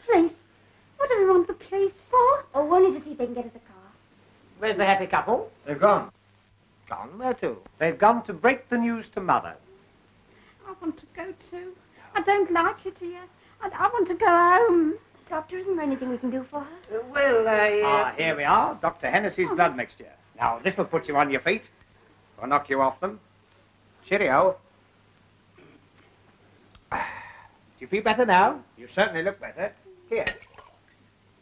Police? What do we want the police for? Oh, only to see if they can get us a car. Where's the happy couple? They've gone. Gone? Where to? They've gone to break the news to Mother. I want to go too. I don't like it here. I want to go home. Doctor, isn't there anything we can do for her? Ah, here we are. Dr. Hennessy's blood mixture. Now, this'll put you on your feet. Or knock you off them. Cheerio. Do you feel better now? You certainly look better. Here.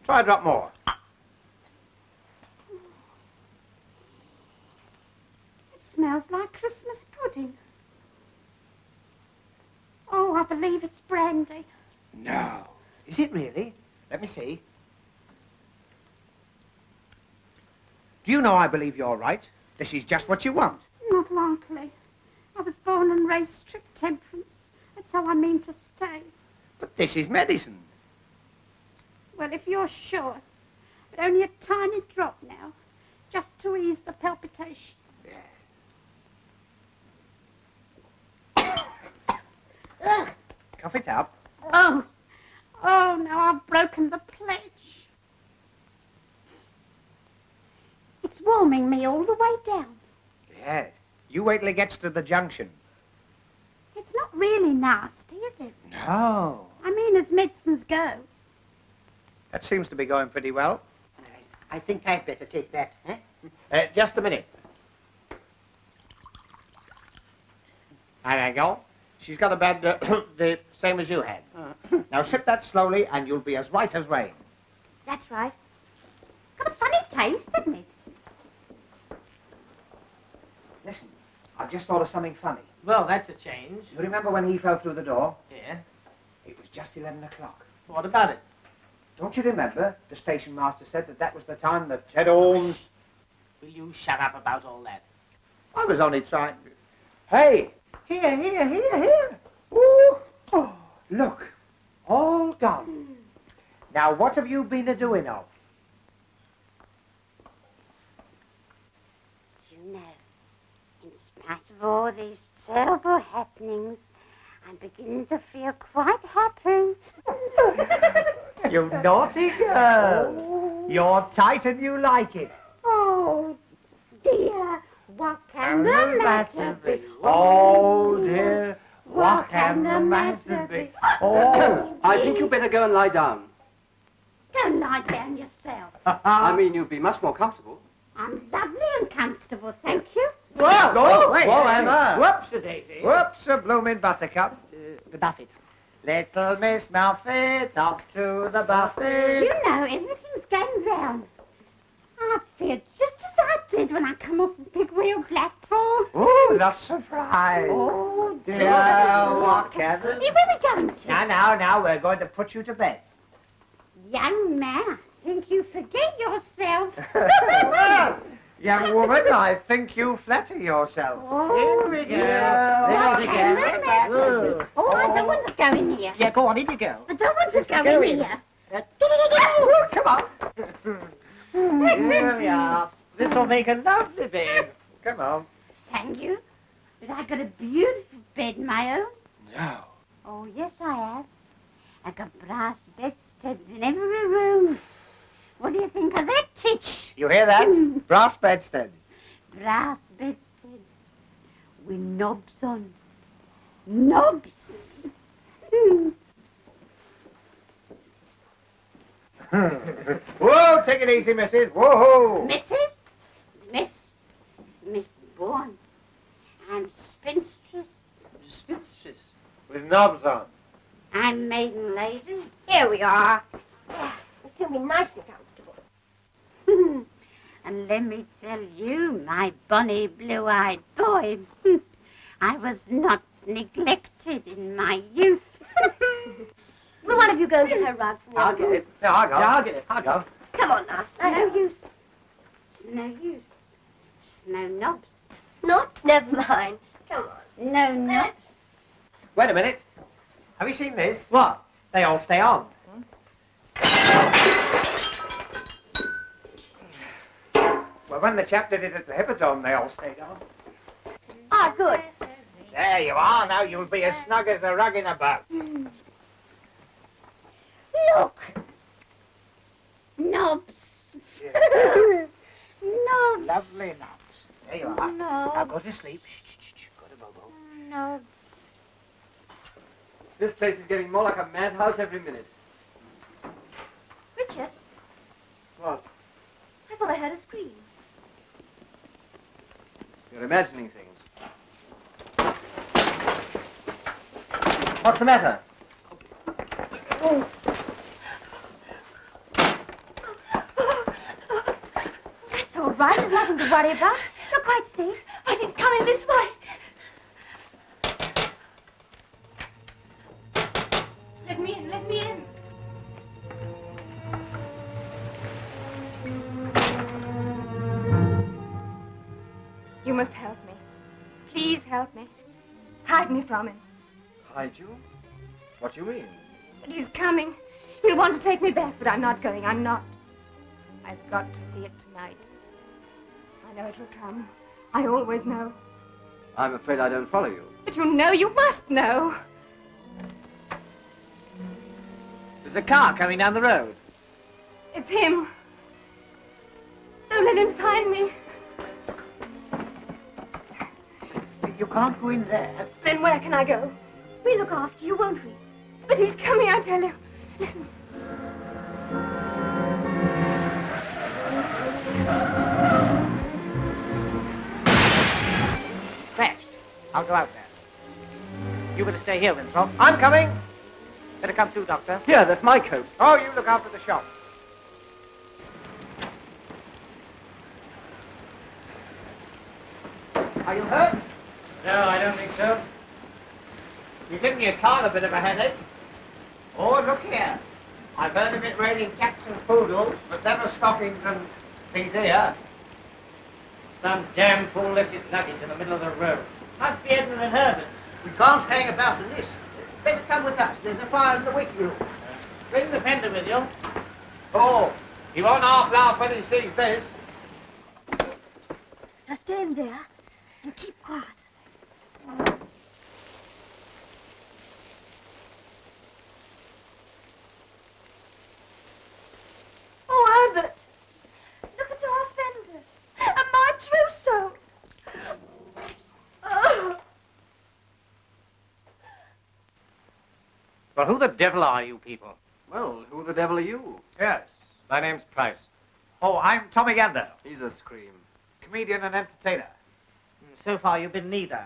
Try a drop more. It smells like Christmas pudding. Oh, I believe it's brandy. No. Is it really? Let me see. Do you know I believe you're right? This is just what you want. Not likely. I was born and raised strict temperance. That's how I mean to stay. But this is medicine. Well, if you're sure. But only a tiny drop now. Just to ease the palpitation. Yes. Ugh. Cough it up. Oh. Oh, now I've broken the pledge. It's warming me all the way down. Yes. You wait till it gets to the junction. It's not really nasty, is it? No. I mean, as medicines go. That seems to be going pretty well. I think I'd better take that, Just a minute. There you go. She's got a bad, the same as you had. Now sip that slowly and you'll be as right as rain. That's right. It's got a funny taste, doesn't it? Listen, I've just thought of something funny. Well, that's a change. You remember when he fell through the door? Yeah. It was just 11 o'clock. What about it? Don't you remember the station master said that was the time that Ted Orms... Will you shut up about all that? I was only trying... Hey! Here. Ooh. Oh, look. All gone. Now, what have you been a-doing of? you know, in spite of all these terrible happenings, I'm beginning to feel quite happy. You naughty girl. Oh. You're tight and you like it. Oh, dear, what can the matter be? Oh, dear, what can the matter be? Oh. I think you'd better go and lie down. Go and lie down yourself. I mean, you'd be much more comfortable. I'm lovely and comfortable, thank you. Whoa, Whoa, wait. whoa, Emma. Whoops-a-daisy. Whoops-a-bloomin' buttercup. The Buffet. Little Miss Muffet, off to the buffet. You know, everything's going round. I feel just as I did when I come off the big wheel platform. Oh, not surprised. Oh, Dear, what can the... Hey, where are we going to? Now, we're going to put you to bed. Young man, I think you forget yourself. Young woman, I think you flatter yourself. Oh, Here we go. What There's can again. the matter be? Oh, I don't want to go in here. Yeah, go on, in you go. I don't want to go in here. Oh, come on. Here we are. This will make a lovely bed. Come on. Thank you. But I got a beautiful bed, my own. No. Oh, yes, I have. I got brass bedsteads in every room. What do you think of that, Titch? You hear that? Brass bedsteads. Brass bedsteads with knobs on. Knobs. Whoa, take it easy, missus. Whoa. Miss Bourne. I'm spinstress. Spinstress. With knobs on. I'm maiden lady. Here we are. Yeah, it's going to be nice and comfortable. And let me tell you, my bonny blue-eyed boy, I was not neglected in my youth. Will one of you go and get her rug from the I'll other get room? it. No, I'll go. Yeah, I'll get it. I'll go. Come on now. It's no use. It's no use. Just no knobs. Not? Never mind. Come on. No knobs. Wait a minute. Have you seen this? What? They all stay on. Well, when the chap did it at the Hippodrome, they all stayed on. Ah, good. There you are. Now you'll be as snug as a rug in a boat. Look. Knobs. Knobs. Lovely knobs. There you are. No. Now go to sleep. Shh, shh, shh, shh. Go to Bobo. No. This place is getting more like a madhouse every minute. Richard, What? I thought I heard a scream. You're imagining things. What's the matter? That's all right. There's nothing to worry about. You're quite safe. But it's coming this way. Let me in. Let me in. You must help me. Please help me. Hide me from him. Hide you? What do you mean? But he's coming. He'll want to take me back, but I'm not going. I'm not. I've got to see it tonight. I know it will come. I always know. I'm afraid I don't follow you. But you know, you must know. There's a car coming down the road. It's him. Don't let him find me. You can't go in there. Then where can I go? We'll look after you, won't we? But he's coming, I tell you. Listen. It's crashed. I'll go out there. You better stay here, Winthrop. I'm coming. Better come too, Doctor. Here, that's my coat. Oh, you look after the shop. Are you hurt? No, I don't think so. You're giving your car a bit of a headache. Oh, look here. I've heard of it raining cats and poodles, but never stockings and things here. Some damn fool left his luggage in the middle of the road. Must be Edmund and Herbert. We can't hang about in this. Better come with us. There's a fire in the waiting room. Bring the fender with you. Oh, he won't half laugh when he sees this. Now stay in there and keep quiet. Oh, Herbert! Look at our fender. And my trousseau. Oh. Well, who the devil are you people? Well, who the devil are you? Yes. My name's Price. Oh, I'm Tommy Gander, He's a scream. comedian and entertainer. So far, you've been neither.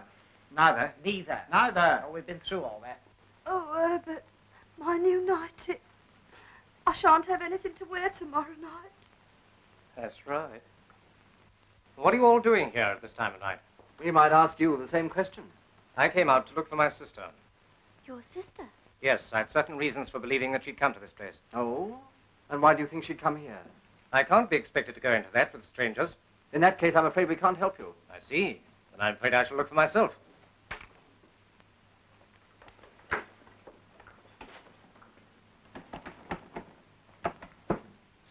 Neither. Neither. Neither. Oh, we've been through all that. Oh, Herbert, my new nightie. I shan't have anything to wear tomorrow night. That's right. What are you all doing here at this time of night? We might ask you the same question. I came out to look for my sister. Your sister? Yes, I had certain reasons for believing that she'd come to this place. Oh? And why do you think she'd come here? I can't be expected to go into that with strangers. In that case, I'm afraid we can't help you. I see. Then I'm afraid I shall look for myself.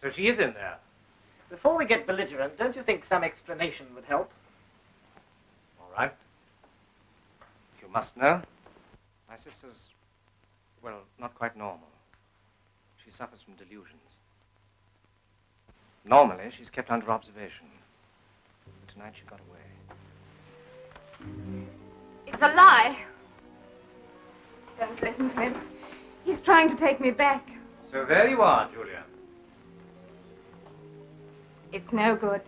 So she is in there. Before we get belligerent, don't you think some explanation would help? All right. If you must know, my sister's, well, not quite normal. She suffers from delusions. Normally, she's kept under observation. Tonight, she got away. It's a lie. Don't listen to him. He's trying to take me back. So there you are, Julia. It's no good.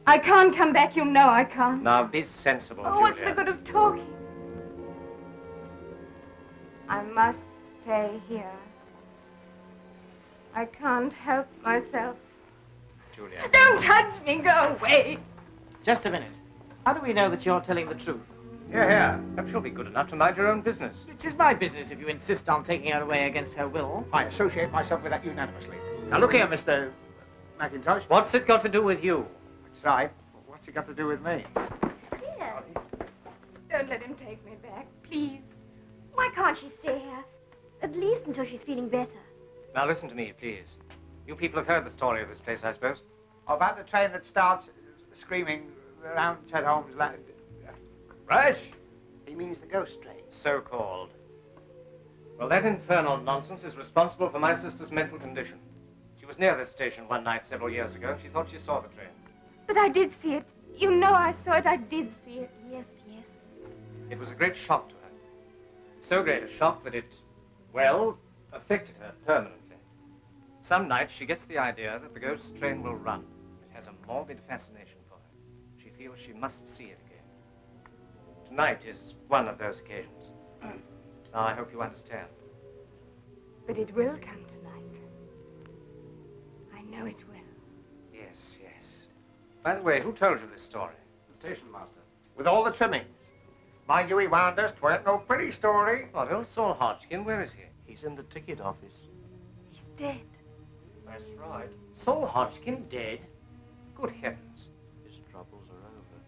I can't come back, you know I can't. Now, be sensible, Oh, Julia. what's the good of talking? I must stay here. I can't help myself. Julia. Don't touch me, go away. Just a minute. How do we know that you're telling the truth? Here. Perhaps you'll be good enough to mind your own business. It is my business if you insist on taking her away against her will. I associate myself with that unanimously. Now look here, Mr. McIntosh. What's it got to do with you? That's right. What's it got to do with me? Here. Don't let him take me back, please. Why can't she stay here? At least until she's feeling better. Now, listen to me, please. You people have heard the story of this place, I suppose? About the train that starts screaming around Ted Holmes' land. Rush? He means the ghost train. So-called. Well, that infernal nonsense is responsible for my sister's mental condition. She was near this station one night several years ago. She thought she saw the train. But I did see it. You know I saw it. I did see it. Yes, yes. It was a great shock to her. So great a shock that it, well, affected her permanently. Some nights she gets the idea that the ghost train will run. It has a morbid fascination for her. She feels she must see it again. Tonight is one of those occasions. Now, I hope you understand. But it will come tonight. I know it will. Yes, yes. By the way, who told you this story? The station master. With all the trimmings. Mind you, he warned us 'tweren't no pretty story. What, old Saul Hodgkin? Where is he? He's in the ticket office. He's dead. That's right. Saul Hodgkin dead? Good heavens. His troubles are over.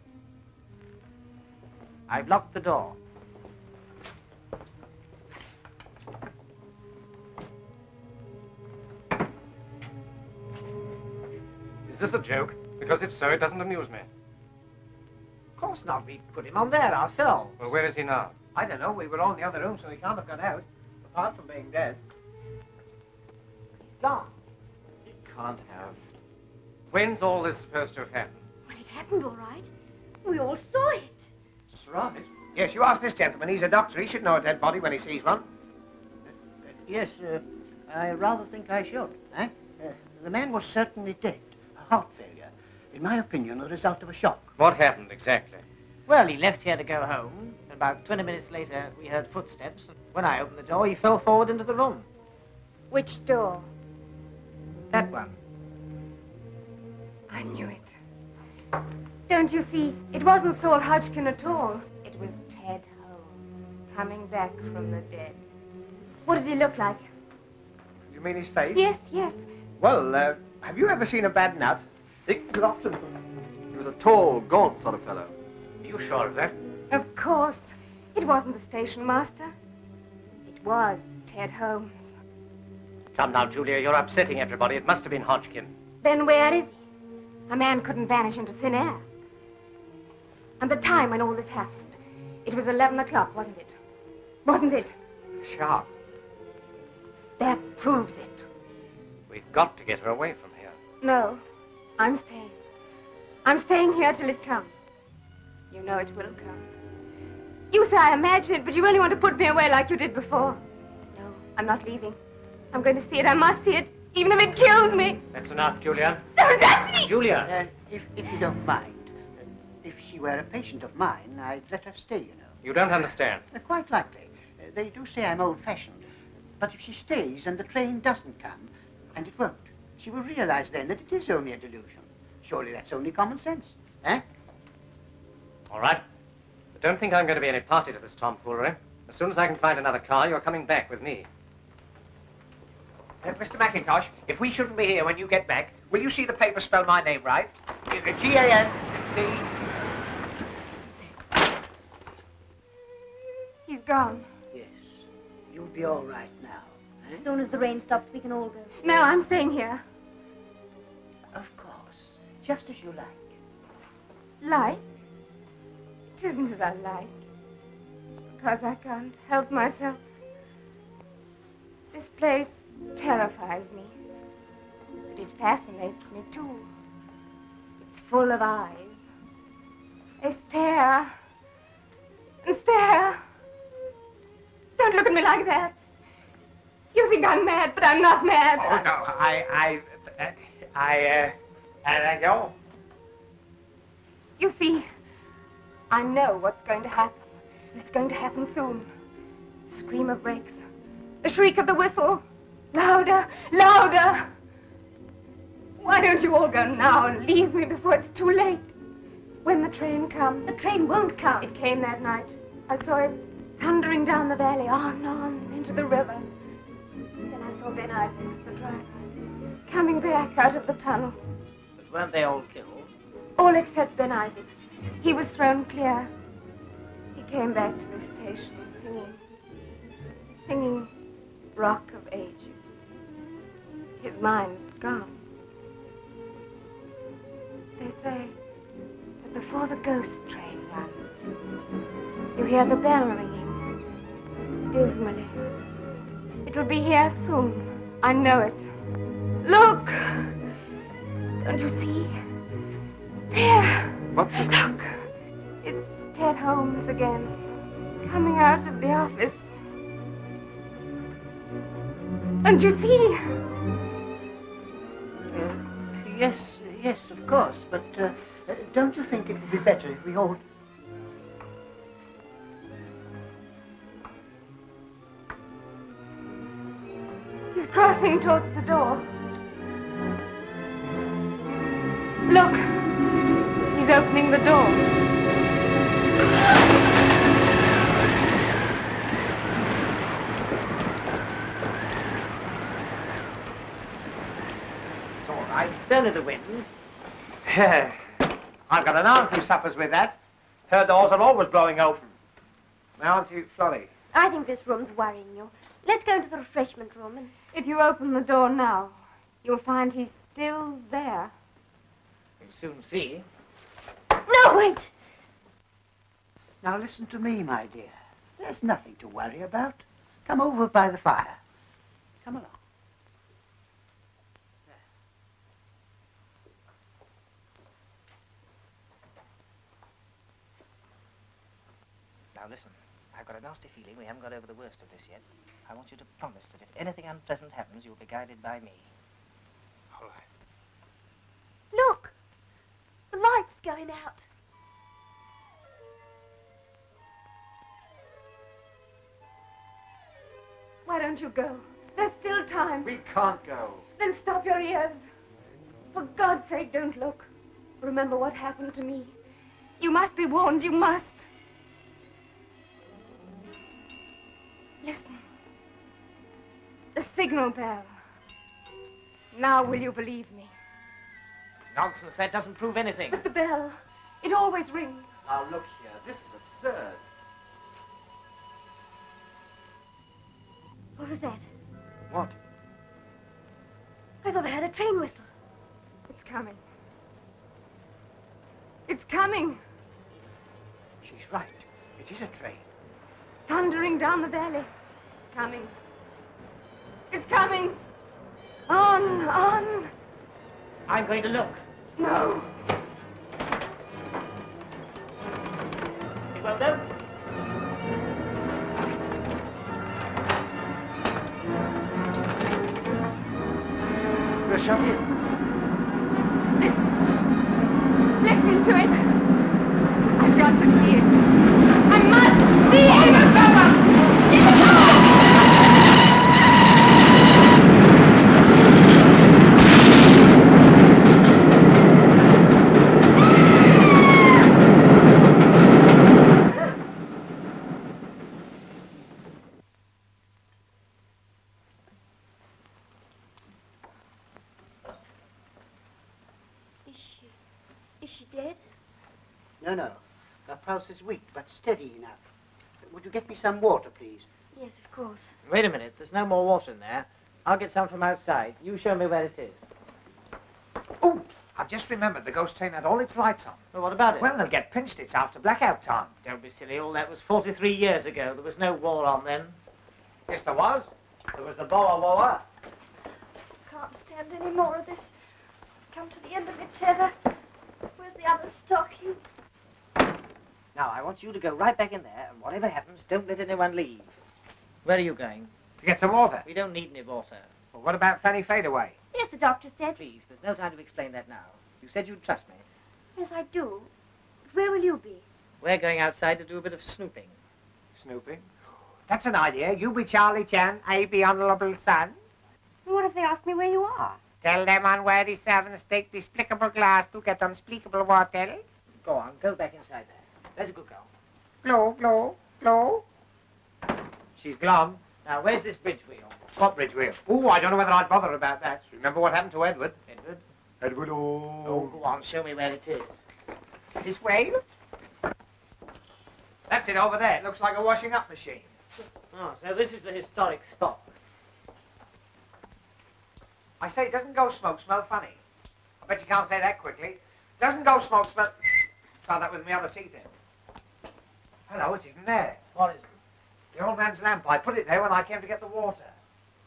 I've locked the door. Is this a joke? Because if so, it doesn't amuse me. Of course not. We put him on there ourselves. Well, where is he now? I don't know. We were all in the other room, so he can't have got out. Apart from being dead. He's gone. He can't have. When's all this supposed to have happened? Well, it happened all right. We all saw it. That's right. Yes, you ask this gentleman. He's a doctor. He should know a dead body when he sees one. Yes, I rather think I should. Eh? The man was certainly dead. A heart failure. In my opinion, the result of a shock. What happened exactly? Well, he left here to go home. About 20 minutes later, we heard footsteps. And when I opened the door, he fell forward into the room. Which door? That one. I knew it. Don't you see? It wasn't Saul Hodgkin at all. It was Ted Holmes, coming back from the dead. What did he look like? You mean his face? Yes, yes. Well, have you ever seen a bad nut? Dick Glotton. He was a tall, gaunt sort of fellow. Are you sure of that? Of course. It wasn't the station master. It was Ted Holmes. Come now, Julia, you're upsetting everybody. It must have been Hodgkin. Then where is he? A man couldn't vanish into thin air. And the time when all this happened. It was 11 o'clock, wasn't it? Wasn't it? Sharp. That proves it. We've got to get her away from here. No, I'm staying. I'm staying here till it comes. You know it will come. You say I imagine it, but you only want to put me away like you did before. No, I'm not leaving. I'm going to see it. I must see it, even if it kills me. That's enough, Julia. Don't touch me! Julia! If you don't mind, if she were a patient of mine, I'd let her stay, you know. You don't understand. Quite likely. They do say I'm old-fashioned. But if she stays and the train doesn't come, and it won't, she will realize then that it is only a delusion. Surely that's only common sense, eh? All right. But don't think I'm going to be any party to this tomfoolery. As soon as I can find another car, you're coming back with me. Mr. McIntosh, if we shouldn't be here when you get back, will you see the paper spell my name right? G-A-N-D... He's gone. Yes. You'll be all right now, eh? As soon as the rain stops, we can all go. No, I'm staying here. Of course. Just as you like. Like? It isn't as I like. It's because I can't help myself. This place terrifies me. But it fascinates me, too. It's full of eyes. They stare and stare. Don't look at me like that. You think I'm mad, but I'm not mad. Oh, no, I go. You see, I know what's going to happen, and it's going to happen soon. The scream of brakes, the shriek of the whistle, louder, louder. Why don't you all go now and leave me before it's too late? When the train comes. The train won't come. It came that night. I saw it thundering down the valley, on, into the river. Then I saw Ben Isaacs, the driver, coming back out of the tunnel. But weren't they all killed? All except Ben Isaacs. He was thrown clear. He came back to the station singing Rock of Ages. His mind gone. They say that before the ghost train runs, you hear the bell ringing, dismally. It'll be here soon. I know it. Look! Don't you see? There! What? Look! It's Ted Holmes again, coming out of the office. Don't you see? Yes, of course, but don't you think it would be better if we all... He's crossing towards the door. Look! He's opening the door. It's all right. It's only the wind. I've got an aunt who suffers with that. Her doors are always blowing open. My auntie Florrie. I think this room's worrying you. Let's go into the refreshment room and... If you open the door now, you'll find he's still there. You'll soon see. No, wait! Now listen to me, my dear. There's nothing to worry about. Come over by the fire. Come along. Now listen, I've got a nasty feeling we haven't got over the worst of this yet. I want you to promise that if anything unpleasant happens, you'll be guided by me. All right. Look! The light's going out. Why don't you go? There's still time. We can't go. Then stop your ears. For God's sake, don't look. Remember what happened to me. You must be warned, you must. Listen. The signal bell. Now will you believe me? Nonsense, that doesn't prove anything. But the bell, it always rings. Now look here, this is absurd. What was that? What? I thought I heard a train whistle. It's coming. It's coming. She's right. It is a train. Thundering down the valley. It's coming. It's coming. On, on. I'm going to look. No. It won't open. We're shut in. Listen to it. I've got to see it. I must see it. Is she dead? No, no. Her pulse is weak, but steady enough. Would you get me some water, please? Yes, of course. Wait a minute. There's no more water in there. I'll get some from outside. You show me where it is. Oh, I've just remembered the ghost train had all its lights on. Well, what about it? Well, they'll get pinched. It's after blackout time. Don't be silly. All that was 43 years ago. There was no war on then. Yes, there was. There was the Boer War. Can't stand any more of this. Come to the end of your tether. Where's the other stocking? Now, I want you to go right back in there, and whatever happens, don't let anyone leave. Where are you going? To get some water. We don't need any water. Well, what about Fanny Fadeaway? Yes, the doctor said. Please, there's no time to explain that now. You said you'd trust me. Yes, I do. But where will you be? We're going outside to do a bit of snooping. Snooping? That's an idea. You be Charlie Chan, I be Honourable Son. What if they ask me where you are? Tell them unworthy servants take despicable glass to get unspeakable water. Go on, go back inside there. There's a good girl. Glow, glow, glow. She's glum. Now, where's this bridge wheel? What bridge wheel? Oh, I don't know whether I'd bother about that. Remember what happened to Edward? Edward? Edward, oh. Oh, go on, show me where it is. This way? That's it over there. It looks like a washing up machine. Oh, so this is the historic spot. I say, doesn't ghost smoke smell funny? I bet you can't say that quickly. Doesn't ghost smoke smell... Try that with my other teeth in. Hello, it isn't there. What is it? The old man's lamp. I put it there when I came to get the water.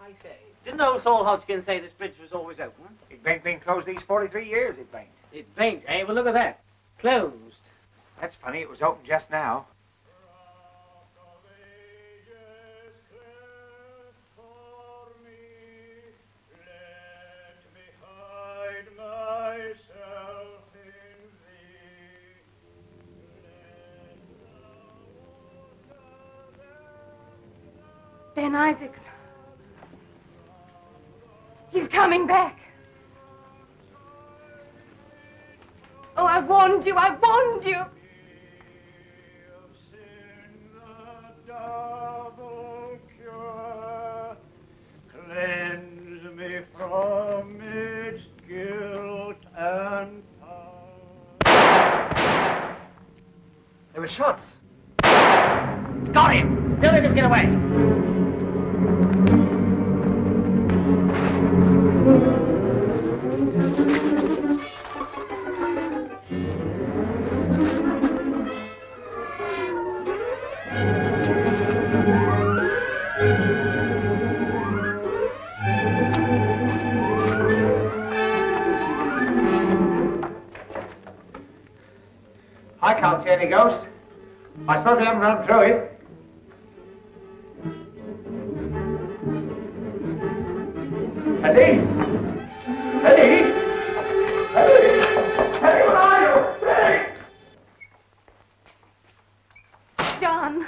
I say, didn't old Saul Hodgkin say this bridge was always open? It ain't been closed these 43 years, it ain't. It ain't, eh? Well, look at that. Closed. That's funny, it was open just now. Ben Isaacs. He's coming back. Oh, I warned you, I warned you. Cleanse me from its guilt and power. There were shots. Got him! Don't let him get away. I can't see any ghost. I suppose we haven't run through it. Eddie! Eddie! Eddie! Eddie, where are you? Eddie! John,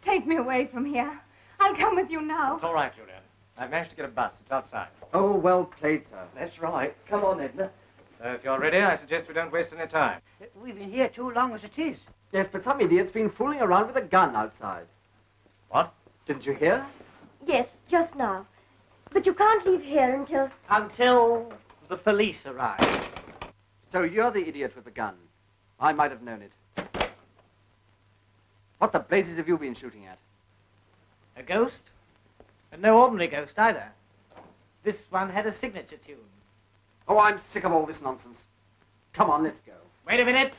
take me away from here. I'll come with you now. It's all right, Julian. I've managed to get a bus. It's outside. Oh, well played, sir. That's right. Come on, Edna. So if you're ready, I suggest we don't waste any time. We've been here too long as it is. Yes, but some idiot's been fooling around with a gun outside. What? Didn't you hear? Yes, just now. But you can't leave here until... Until the police arrive. So you're the idiot with the gun. I might have known it. What the blazes have you been shooting at? A ghost? And no ordinary ghost either. This one had a signature tune. Oh, I'm sick of all this nonsense. Come on, let's go. Wait a minute.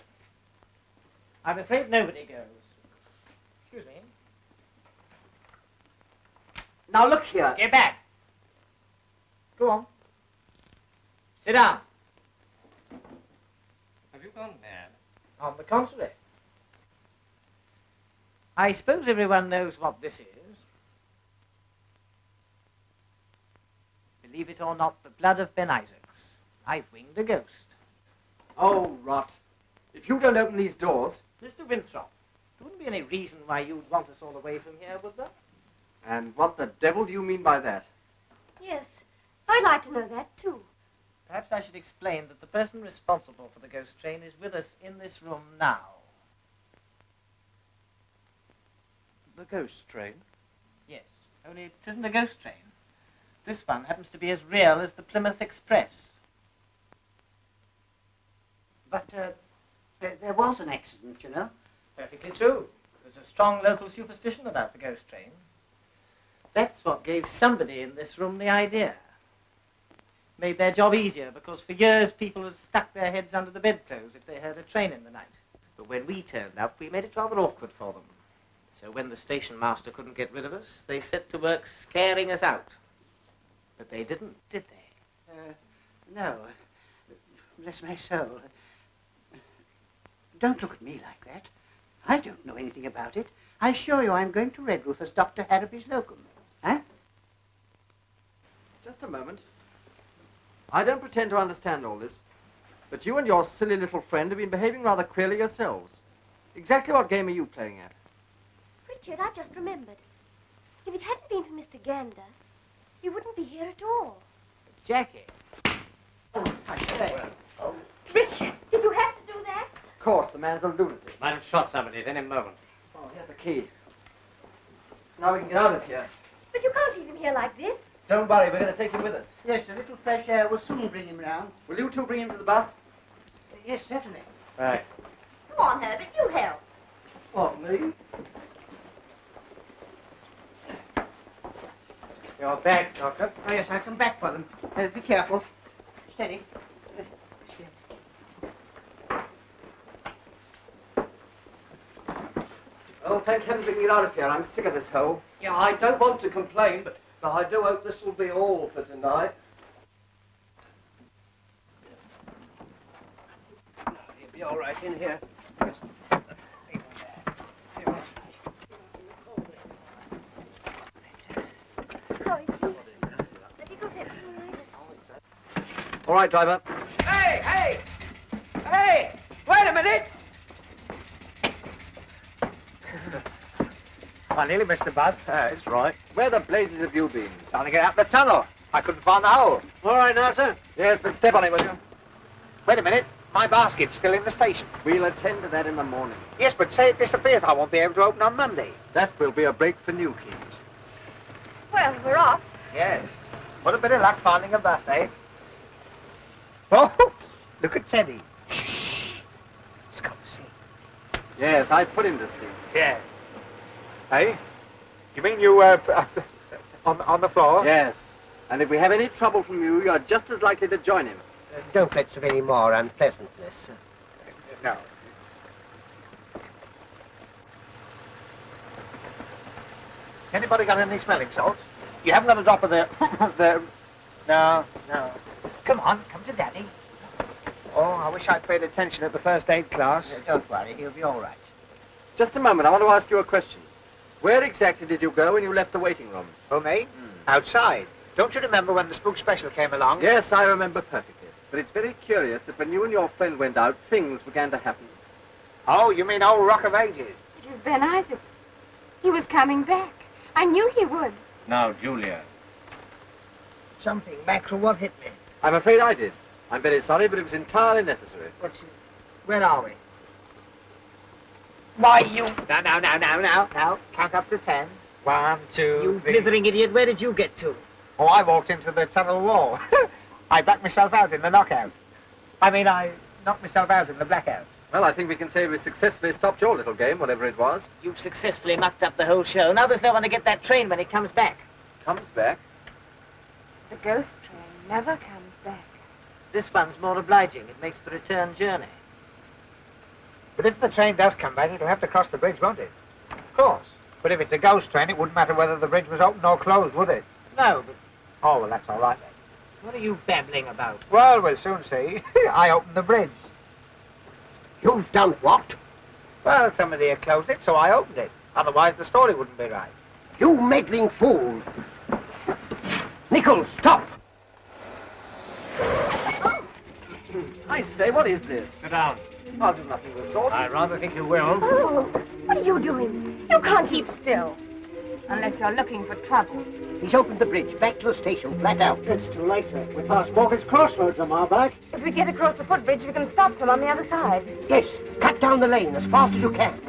I'm afraid nobody goes. Excuse me. Now look here. Get back. Go on. Sit down. Have you gone mad? On the contrary. I suppose everyone knows what this is. Believe it or not, the blood of Ben Isaacs. I've winged a ghost. Oh, rot. If you don't open these doors... Mr. Winthrop, there wouldn't be any reason why you'd want us all away from here, would there? And what the devil do you mean by that? Yes, I'd like to know that, too. Perhaps I should explain that the person responsible for the ghost train is with us in this room now. The ghost train? Yes, only it isn't a ghost train. This one happens to be as real as the Plymouth Express. But there was an accident, you know. Perfectly true. There's a strong local superstition about the ghost train. That's what gave somebody in this room the idea. Made their job easier, because for years people had stuck their heads under the bedclothes if they heard a train in the night. But when we turned up, we made it rather awkward for them. So when the station master couldn't get rid of us, they set to work scaring us out. But they didn't, did they? No. Bless my soul. Don't look at me like that. I don't know anything about it. I assure you I'm going to Redruth as Dr. Harrowby's locum. Huh? Just a moment. I don't pretend to understand all this, but you and your silly little friend have been behaving rather queerly yourselves. Exactly what game are you playing at? Richard, I just remembered. If it hadn't been for Mr. Gander, you wouldn't be here at all. Jackie. Richard, did you have to do that? Of course, the man's a lunatic. Might have shot somebody at any moment. Oh, here's the key. Now we can get out of here. But you can't leave him here like this. Don't worry, we're going to take him with us. Yes, a little fresh air will soon bring him round. Will you two bring him to the bus? Yes, certainly. Right. Come on, Herbert, you help. What, me? Your bags, Doctor. Oh, yes, I'll come back for them. Be careful. Steady. Oh, thank heaven we can get out of here. I'm sick of this hole. Yeah, I don't want to complain, but I do hope this will be all for tonight. You'll be all right in here. Just All right, driver. Hey, hey! Hey! Wait a minute! I nearly missed the bus. That's right. Where the blazes have you been? Trying to get out the tunnel. I couldn't find the hole. All right now, sir. Yes, but step on it, will you? Wait a minute. My basket's still in the station. We'll attend to that in the morning. Yes, but say it disappears. I won't be able to open on Monday. That will be a break for new keys. Well, we're off. Yes. What a bit of luck finding a bus, eh? Oh, look at Teddy. Shh. He's gone to sleep. Yes, I put him to sleep. Yeah. Hey? You mean you, on the floor? Yes. And if we have any trouble from you, you're just as likely to join him. don't let's have any more unpleasantness. No. Anybody got any smelling salts? You haven't got a drop of the... No, no. Come on, come to Daddy. Oh, I wish I'd paid attention at the first aid class. Don't worry, he'll be all right. Just a moment, I want to ask you a question. Where exactly did you go when you left the waiting room? Oh, me? Outside. Don't you remember when the spook special came along? Yes, I remember perfectly. But it's very curious that when you and your friend went out, things began to happen. Oh, you mean old Rock of Ages? It was Ben Isaacs. He was coming back. I knew he would. Now, Julia. Jumping mackerel, what hit me? I'm afraid I did. I'm very sorry, but it was entirely necessary. Where are we? Why, you... Now. Count up to 10. 1, 2, You 3... blithering idiot, where did you get to? Oh, I walked into the tunnel wall. I backed myself out in the knockout. I knocked myself out in the blackout. Well, I think we can say we successfully stopped your little game, whatever it was. You've successfully mucked up the whole show. Now there's no one to get that train when it comes back. Comes back. The ghost train never comes back. This one's more obliging. It makes the return journey. But if the train does come back, it'll have to cross the bridge, won't it? Of course. But if it's a ghost train, it wouldn't matter whether the bridge was open or closed, would it? No, but Oh, well, that's all right then. what are you babbling about? Well, we'll soon see. I opened the bridge. You've done what? Well, somebody had closed it, so I opened it. Otherwise, the story wouldn't be right. You meddling fool. Nichols, stop. I say, what is this? Sit down. I'll do nothing of the sort. I rather think you will. Oh, what are you doing? You can't keep still. Unless you're looking for trouble. He's opened the bridge back to the station, flat out. It's too late, sir. We're past Morgan's Crossroads a mile back. If we get across the footbridge, we can stop them on the other side. Yes, cut down the lane as fast as you can.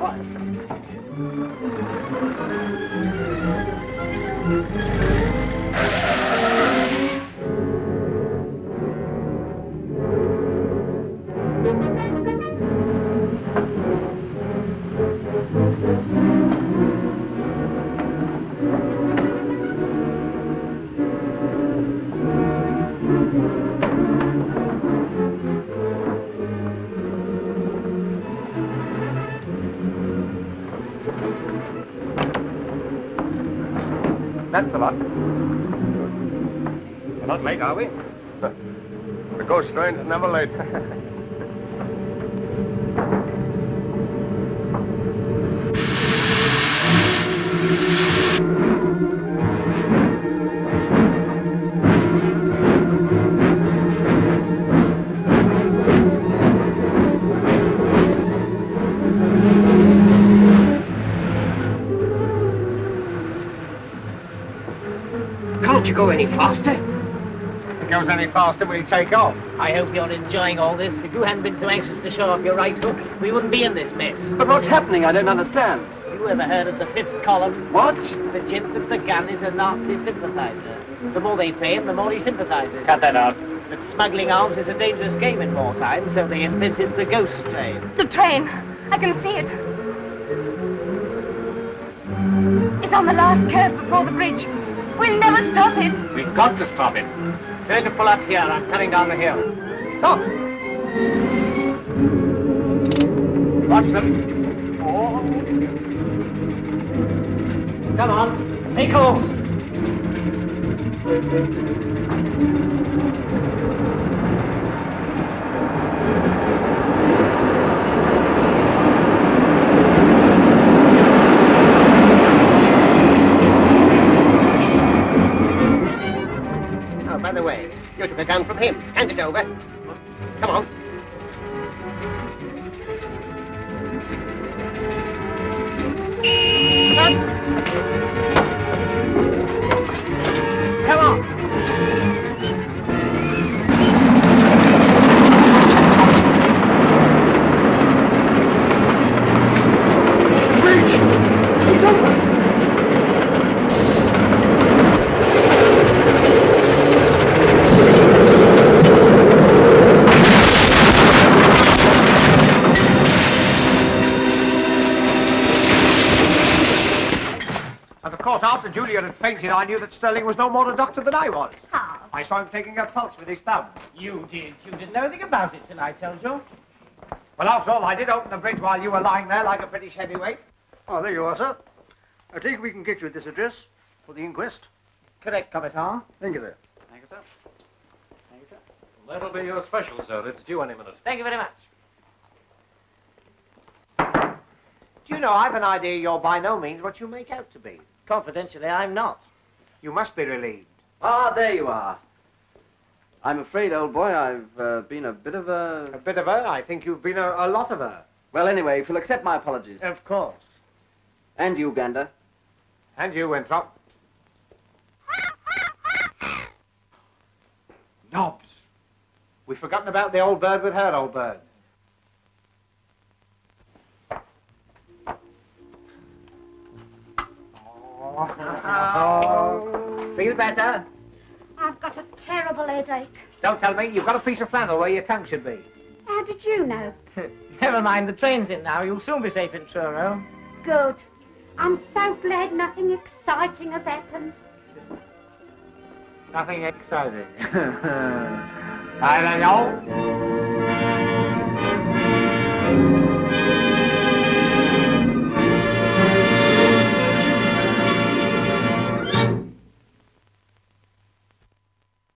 That's the lot. We're not late, are we? The ghost train's never late. Can't you go any faster? If it goes any faster, we'll take off. I hope you're enjoying all this. If you hadn't been so anxious to show off your right hook, we wouldn't be in this mess. But what's happening? I don't understand. You ever heard of the fifth column? What? The gent with the gun is a Nazi sympathizer. The more they pay him, the more he sympathizes. Cut that out. But smuggling arms is a dangerous game in wartime, so they invented the ghost train. The train. I can see it. It's on the last curve before the bridge. We'll never stop it. We've got to stop it. Tell him to pull up here. I'm coming down the hill. Stop. Watch them. Oh. Come on, Nichols! Oh, by the way, you took a gun from him. Hand it over. Come on. Come on. Bridge! It's open! And of course, after Julia had fainted, I knew that Sterling was no more a doctor than I was. How? I saw him taking her pulse with his thumb. You did. You didn't know anything about it till I told you. Well, after all, I did open the bridge while you were lying there like a British heavyweight. Oh, there you are, sir. I think we can get you at this address for the inquest. Correct, Commissar. Thank you, sir. Thank you, sir. Thank you, sir. That'll be your special, sir. It's due any minute. Thank you very much. Do you know, I've an idea you're by no means what you make out to be. Confidentially, I'm not. You must be relieved. Ah, there you are. I'm afraid, old boy, I've been a bit of a... A bit of her? I think you've been a lot of her. Well, anyway, if you'll accept my apologies. Of course. And you, Gander. And you, Winthrop. Nobs. We've forgotten about the old bird with her old bird. Oh. Feel better? I've got a terrible headache. Don't tell me. You've got a piece of flannel where your tongue should be. How did you know? Never mind, the train's in now. You'll soon be safe in Truro. Good. I'm so glad nothing exciting has happened. Nothing exciting. I don't know.